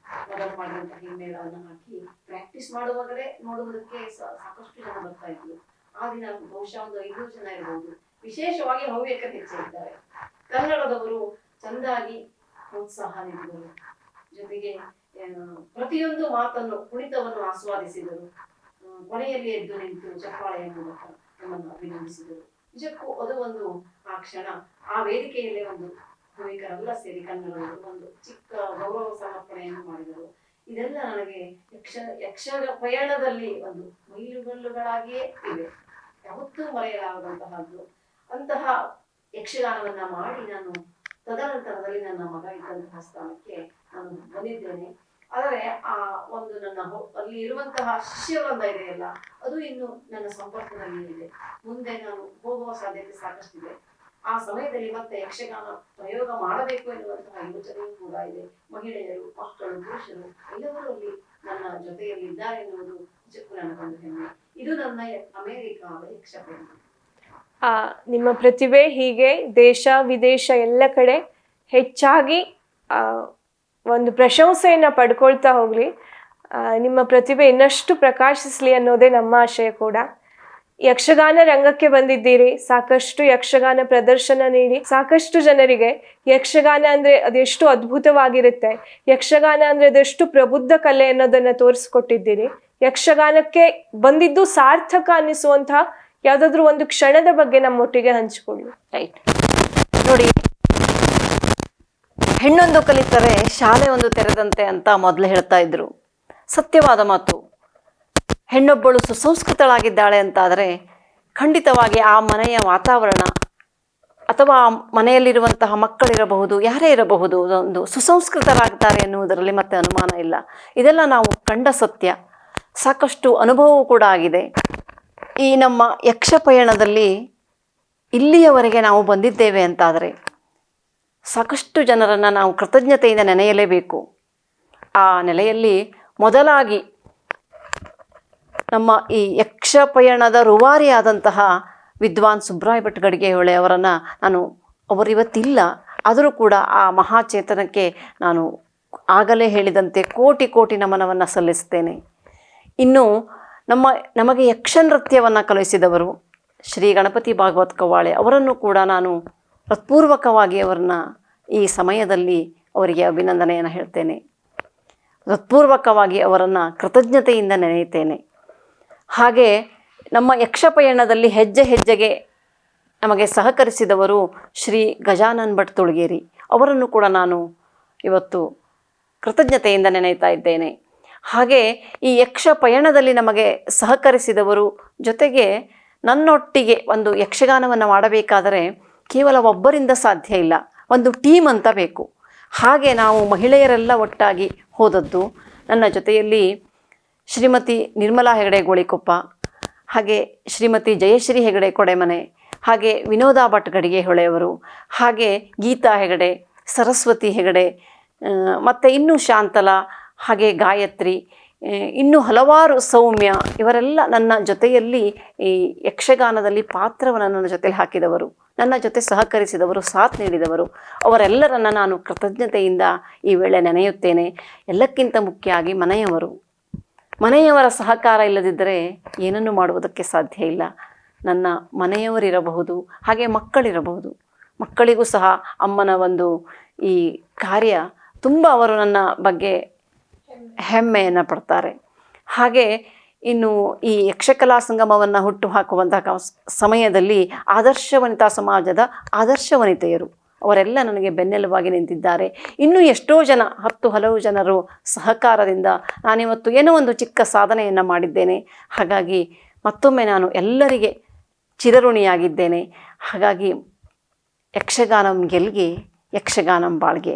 ಮೊದಲು ಮಾಡಿದಂತಹ ಹಿಮ್ಮೇಳವನ್ನು ಹಾಕಿ ಪ್ರಾಕ್ಟೀಸ್ ಮಾಡುವಾಗಲೇ ನೋಡುವುದಕ್ಕೆ ಸಾಕಷ್ಟು ಜನ ಬರ್ತಾ ಇದ್ರು. ಆ ದಿನ ಬಹುಶಃ ಒಂದು 500 ಜನ ಇರಬಹುದು. ವಿಶೇಷವಾಗಿ ಹವ್ಯಕರು ಹೆಚ್ಚಿದ್ದಾರೆ. ಕನ್ನಡದವರು ಚಂದಾಗಿ ಪ್ರೋತ್ಸಾಹ ನೀಡಿದರು. ಜೊತೆಗೆ ಪ್ರತಿಯೊಂದು ಮಾತನ್ನು, ಕುಣಿತವನ್ನು ಆಸ್ವಾದಿಸಿದರು. ಕೊನೆಯಲ್ಲಿ ಎದ್ದು ನಿಂತು ಚಪ್ಪಾಳೆಯ ಮೂಲಕ ನಮ್ಮನ್ನು ಅಭಿನಂದಿಸಿದರು. ನಿಜಕ್ಕೂ ಅದು ಒಂದು ಆ ಕ್ಷಣ, ಆ ವೇದಿಕೆಯಲ್ಲೇ ಒಂದು ಹವ್ಯಕರೆಲ್ಲ ಸೇರಿ ಕನ್ನಡದವರು ಒಂದು ಚಿಕ್ಕ ಗೌರವ ಸಮರ್ಪಣೆಯನ್ನು ಮಾಡಿದರು. ಇದೆಲ್ಲ ನನಗೆ ಯಕ್ಷ ಪಯಣದಲ್ಲಿ ಒಂದು ಮೈಲುಗಲ್ಲುಗಳಾಗಿಯೇ ಇವೆ, ಯಾವತ್ತೂ ಮರೆಯಲಾಗದಂತಹದ್ದು. ಅಂತಹ ಯಕ್ಷಗಾನವನ್ನ ಮಾಡಿ ನಾನು ತದನಂತರದಲ್ಲಿ ನನ್ನ ಮಗ ಇದ್ದಂತಹ ಸ್ಥಾನಕ್ಕೆ ನಾನು ಬಂದಿದ್ದೇನೆ. ಆದರೆ ಆ ಒಂದು ನನ್ನ ಅಲ್ಲಿ ಇರುವಂತಹ ಶಿಷ್ಯವೃಂದ ಇದೆಯಲ್ಲ, ಅದು ಇನ್ನು ನನ್ನ ಸಂಪರ್ಕದಲ್ಲಿ ಇದೆ. ಮುಂದೆ ನಾನು ಹೋಗುವ ಸಾಧ್ಯತೆ ಸಾಕಷ್ಟಿದೆ. ಆ ಆ ಸಮಯದಲ್ಲಿ ಮತ್ತೆ ಯಕ್ಷಗಾನ ಪ್ರಯೋಗ ಮಾಡಬೇಕು ಎನ್ನುವಂತಹ ಯೋಚನೆಯೂ ಕೂಡ ಇದೆ. ಮಹಿಳೆಯರು, ಮಕ್ಕಳು, ಪುರುಷರು ಎಲ್ಲರೂ ಅಲ್ಲಿ ನನ್ನ ಜೊತೆಯಲ್ಲಿ ಇದ್ದಾರೆ ಎನ್ನುವುದು ನಿಜಕ್ಕೂ ನನಗೊಂದು ಹೆಮ್ಮೆ. ಇದು ನನ್ನ ಅಮೆರಿಕಾದ ಯಕ್ಷಗಾನ. ನಿಮ್ಮ ಪ್ರತಿಭೆ ಹೀಗೆ ದೇಶ ವಿದೇಶ ಎಲ್ಲ ಕಡೆ ಹೆಚ್ಚಾಗಿ ಒಂದು ಪ್ರಶಂಸೆಯನ್ನು ಪಡ್ಕೊಳ್ತಾ ಹೋಗಲಿ. ನಿಮ್ಮ ಪ್ರತಿಭೆ ಇನ್ನಷ್ಟು ಪ್ರಕಾಶಿಸಲಿ ಅನ್ನೋದೇ ನಮ್ಮ ಆಶಯ ಕೂಡ. ಯಕ್ಷಗಾನ ರಂಗಕ್ಕೆ ಬಂದಿದ್ದೀರಿ, ಸಾಕಷ್ಟು ಯಕ್ಷಗಾನ ಪ್ರದರ್ಶನ ನೀಡಿ ಸಾಕಷ್ಟು ಜನರಿಗೆ ಯಕ್ಷಗಾನ ಅಂದರೆ ಅದೆಷ್ಟು ಅದ್ಭುತವಾಗಿರುತ್ತೆ, ಯಕ್ಷಗಾನ ಅಂದರೆ ಅದೆಷ್ಟು ಪ್ರಬುದ್ಧ ಕಲೆ ಅನ್ನೋದನ್ನು ತೋರಿಸ್ಕೊಟ್ಟಿದ್ದೀರಿ. ಯಕ್ಷಗಾನಕ್ಕೆ ಬಂದಿದ್ದು ಸಾರ್ಥಕ ಅನ್ನಿಸುವಂತಹ ಯಾವುದಾದ್ರೂ ಒಂದು ಕ್ಷಣದ ಬಗ್ಗೆ ನಮ್ಮೊಟ್ಟಿಗೆ ಹಂಚಿಕೊಳ್ಳಿ. ರೈಟ್, ನೋಡಿ, ಹೆಣ್ಣೊಂದು ಕಲಿತರೆ ಶಾಲೆ ಒಂದು ತೆರೆದಂತೆ ಅಂತ ಮೊದಲು ಹೇಳ್ತಾ ಇದ್ರು. ಸತ್ಯವಾದ ಮಾತು. ಹೆಣ್ಣೊಬ್ಬಳು ಸುಸಂಸ್ಕೃತಳಾಗಿದ್ದಾಳೆ ಅಂತಾದರೆ ಖಂಡಿತವಾಗಿ ಆ ಮನೆಯ ವಾತಾವರಣ ಅಥವಾ ಮನೆಯಲ್ಲಿರುವಂತಹ ಮಕ್ಕಳಿರಬಹುದು, ಯಾರೇ ಇರಬಹುದು, ಒಂದು ಸುಸಂಸ್ಕೃತರಾಗ್ತಾರೆ ಎನ್ನುವುದರಲ್ಲಿ ಮತ್ತೆ ಅನುಮಾನ ಇಲ್ಲ. ಇದೆಲ್ಲ ನಾವು ಕಂಡ ಸತ್ಯ. ಸಾಕಷ್ಟು ಅನುಭವವೂ ಕೂಡ ಆಗಿದೆ. ಈ ನಮ್ಮ ಯಕ್ಷ ಪಯಣದಲ್ಲಿ ಇಲ್ಲಿಯವರೆಗೆ ನಾವು ಬಂದಿದ್ದೇವೆ ಅಂತಾದರೆ ಸಾಕಷ್ಟು ಜನರನ್ನು ನಾವು ಕೃತಜ್ಞತೆಯಿಂದ ನೆನೆಯಲೇಬೇಕು. ಆ ನೆಲೆಯಲ್ಲಿ ಮೊದಲಾಗಿ ನಮ್ಮ ಈ ಯಕ್ಷ ಪಯಣದ ರೂವಾರಿಯಾದಂತಹ ವಿದ್ವಾನ್ ಸುಬ್ರಾಯ ಭಟ್ ಗಡಿಗೆಹೊಳೆ ಅವರನ್ನು ಅವರಿವತ್ತಿಲ್ಲ, ಆದರೂ ಕೂಡ ಆ ಮಹಾಚೇತನಕ್ಕೆ ನಾನು ಆಗಲೇ ಹೇಳಿದಂತೆ ಕೋಟಿ ಕೋಟಿ ನಮನವನ್ನು ಸಲ್ಲಿಸ್ತೇನೆ. ಇನ್ನು ನಮಗೆ ಯಕ್ಷ ನೃತ್ಯವನ್ನು ಕಲಿಸಿದವರು ಶ್ರೀ ಗಣಪತಿ ಭಾಗವತ್ ಕವ್ವಾಳೆ ಅವರನ್ನು ಕೂಡ ನಾನು ಹೃತ್ಪೂರ್ವಕವಾಗಿ ಅವರನ್ನ ಈ ಸಮಯದಲ್ಲಿ ಅವರಿಗೆ ಅಭಿನಂದನೆಯನ್ನು ಹೇಳ್ತೇನೆ. ಹೃತ್ಪೂರ್ವಕವಾಗಿ ಅವರನ್ನು ಕೃತಜ್ಞತೆಯಿಂದ ನೆನೆಯುತ್ತೇನೆ. ಹಾಗೆ ನಮ್ಮ ಯಕ್ಷ ಪಯಣದಲ್ಲಿ ಹೆಜ್ಜೆ ಹೆಜ್ಜೆಗೆ ನಮಗೆ ಸಹಕರಿಸಿದವರು ಶ್ರೀ ಗಜಾನನ್ ಭಟ್ ತುಳಗೇರಿ ಅವರನ್ನು ಕೂಡ ನಾನು ಇವತ್ತು ಕೃತಜ್ಞತೆಯಿಂದ ನೆನೆಯುತ್ತಾ ಇದ್ದೇನೆ. ಹಾಗೆ ಈ ಯಕ್ಷ ಪಯಣದಲ್ಲಿ ನಮಗೆ ಸಹಕರಿಸಿದವರು, ಜೊತೆಗೆ ನನ್ನೊಟ್ಟಿಗೆ ಒಂದು ಯಕ್ಷಗಾನವನ್ನು ಮಾಡಬೇಕಾದರೆ ಕೇವಲ ಒಬ್ಬರಿಂದ ಸಾಧ್ಯ ಇಲ್ಲ, ಒಂದು ಟೀಮ್ ಅಂತ ಬೇಕು. ಹಾಗೆ ನಾವು ಮಹಿಳೆಯರೆಲ್ಲ ಒಟ್ಟಾಗಿ ಹೋದದ್ದು. ನನ್ನ ಜೊತೆಯಲ್ಲಿ ಶ್ರೀಮತಿ ನಿರ್ಮಲಾ ಹೆಗಡೆ ಗೋಳಿಕೊಪ್ಪ, ಹಾಗೆ ಶ್ರೀಮತಿ ಜಯಶ್ರೀ ಹೆಗಡೆ ಕೊಡೆಮನೆ, ಹಾಗೆ ವಿನೋದಾ ಭಟ್ ಗಡಿಗೆಹೊಳೆಯವರು, ಹಾಗೆ ಗೀತಾ ಹೆಗಡೆ, ಸರಸ್ವತಿ ಹೆಗಡೆ, ಮತ್ತು ಇನ್ನೂ ಶಾಂತಲಾ, ಹಾಗೆ ಗಾಯತ್ರಿ, ಇನ್ನೂ ಹಲವಾರು, ಸೌಮ್ಯ, ಇವರೆಲ್ಲ ನನ್ನ ಜೊತೆಯಲ್ಲಿ ಈ ಯಕ್ಷಗಾನದಲ್ಲಿ ಪಾತ್ರವನ್ನು ನನ್ನ ಜೊತೆಲಿ ಹಾಕಿದವರು, ನನ್ನ ಜೊತೆ ಸಹಕರಿಸಿದವರು, ಸಾಥ್ ನೀಡಿದವರು. ಅವರೆಲ್ಲರನ್ನು ನಾನು ಕೃತಜ್ಞತೆಯಿಂದ ಈ ವೇಳೆ ನೆನೆಯುತ್ತೇನೆ. ಎಲ್ಲಕ್ಕಿಂತ ಮುಖ್ಯವಾಗಿ ಮನೆಯವರ ಸಹಕಾರ ಇಲ್ಲದಿದ್ದರೆ ಏನನ್ನು ಮಾಡುವುದಕ್ಕೆ ಸಾಧ್ಯ ಇಲ್ಲ. ನನ್ನ ಮನೆಯವರಿರಬಹುದು, ಹಾಗೆ ಮಕ್ಕಳಿರಬಹುದು. ಮಕ್ಕಳಿಗೂ ಸಹ ಅಮ್ಮನ ಒಂದು ಈ ಕಾರ್ಯ ತುಂಬ ಅವರು ನನ್ನ ಬಗ್ಗೆ ಹೆಮ್ಮೆಯನ್ನು ಪಡ್ತಾರೆ. ಹಾಗೆ ಇನ್ನು ಈ ಯಕ್ಷಕಲಾ ಸಂಗಮವನ್ನು ಹುಟ್ಟು ಹಾಕುವಂತಹ ಸಮಯದಲ್ಲಿ ಆದರ್ಶ ವನಿತಾ ಸಮಾಜದ ಆದರ್ಶ ವನಿತೆಯರು ಅವರೆಲ್ಲ ನನಗೆ ಬೆನ್ನೆಲುಬಾಗಿ ನಿಂತಿದ್ದಾರೆ. ಇನ್ನೂ ಎಷ್ಟೋ ಜನ, ಹಲವು ಜನರು ಸಹಕಾರದಿಂದ ನಾನಿವತ್ತು ಏನೋ ಒಂದು ಚಿಕ್ಕ ಸಾಧನೆಯನ್ನು ಮಾಡಿದ್ದೇನೆ. ಹಾಗಾಗಿ ಮತ್ತೊಮ್ಮೆ ನಾನು ಎಲ್ಲರಿಗೆ ಚಿರಋಣಿಯಾಗಿದ್ದೇನೆ. ಹಾಗಾಗಿ ಯಕ್ಷಗಾನಂ ಗೆಲ್ಗೆ, ಯಕ್ಷಗಾನಂ ಬಾಳ್ಗೆ.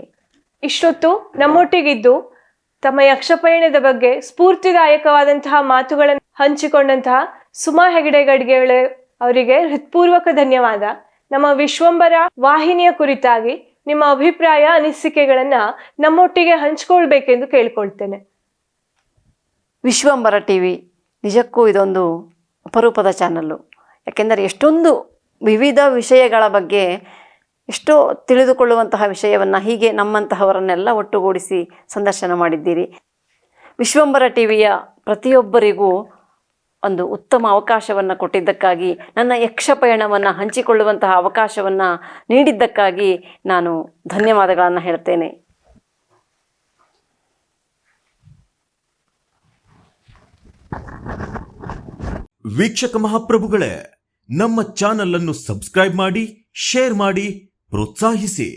ಇಷ್ಟೊತ್ತು ನಮ್ಮೊಟ್ಟಿಗಿದ್ದು ತಮ್ಮ ಯಕ್ಷಪಯಣದ ಬಗ್ಗೆ ಸ್ಫೂರ್ತಿದಾಯಕವಾದಂತಹ ಮಾತುಗಳನ್ನು ಹಂಚಿಕೊಂಡಂತಹ ಸುಮಾ ಹೆಗಡೆ ಗಡಿಗೆಹೊಳೆ ಅವರಿಗೆ ಹೃತ್ಪೂರ್ವಕ ಧನ್ಯವಾದ. ನಮ್ಮ ವಿಶ್ವಂಬರ ವಾಹಿನಿಯ ಕುರಿತಾಗಿ ನಿಮ್ಮ ಅಭಿಪ್ರಾಯ, ಅನಿಸಿಕೆಗಳನ್ನು ನಮ್ಮೊಟ್ಟಿಗೆ ಹಂಚಿಕೊಳ್ಬೇಕೆಂದು ಕೇಳ್ಕೊಳ್ತೇನೆ. ವಿಶ್ವಂಬರ ಟಿವಿ ನಿಜಕ್ಕೂ ಇದೊಂದು ಅಪರೂಪದ ಚಾನಲ್ಲು. ಯಾಕೆಂದರೆ ಎಷ್ಟೊಂದು ವಿವಿಧ ವಿಷಯಗಳ ಬಗ್ಗೆ ಎಷ್ಟೋ ತಿಳಿದುಕೊಳ್ಳುವಂತಹ ವಿಷಯವನ್ನು ಹೀಗೆ ನಮ್ಮಂತಹವರನ್ನೆಲ್ಲ ಒಟ್ಟುಗೂಡಿಸಿ ಸಂದರ್ಶನ ಮಾಡಿದ್ದೀರಿ. ವಿಶ್ವಂಬರ ಟಿವಿಯ ಪ್ರತಿಯೊಬ್ಬರಿಗೂ ಒಂದು ಉತ್ತಮ ಅವಕಾಶವನ್ನು ಕೊಟ್ಟಿದ್ದಕ್ಕಾಗಿ, ನನ್ನ ಯಕ್ಷ ಪಯಣವನ್ನು ಹಂಚಿಕೊಳ್ಳುವಂತಹ ಅವಕಾಶವನ್ನು ನೀಡಿದ್ದಕ್ಕಾಗಿ ನಾನು ಧನ್ಯವಾದಗಳನ್ನು ಹೇಳ್ತೇನೆ. ವೀಕ್ಷಕ ಮಹಾಪ್ರಭುಗಳೇ, ನಮ್ಮ ಚಾನಲ್ ಅನ್ನು ಸಬ್ಸ್ಕ್ರೈಬ್ ಮಾಡಿ, ಶೇರ್ ಮಾಡಿ, ಪ್ರೋತ್ಸಾಹಿಸಿ.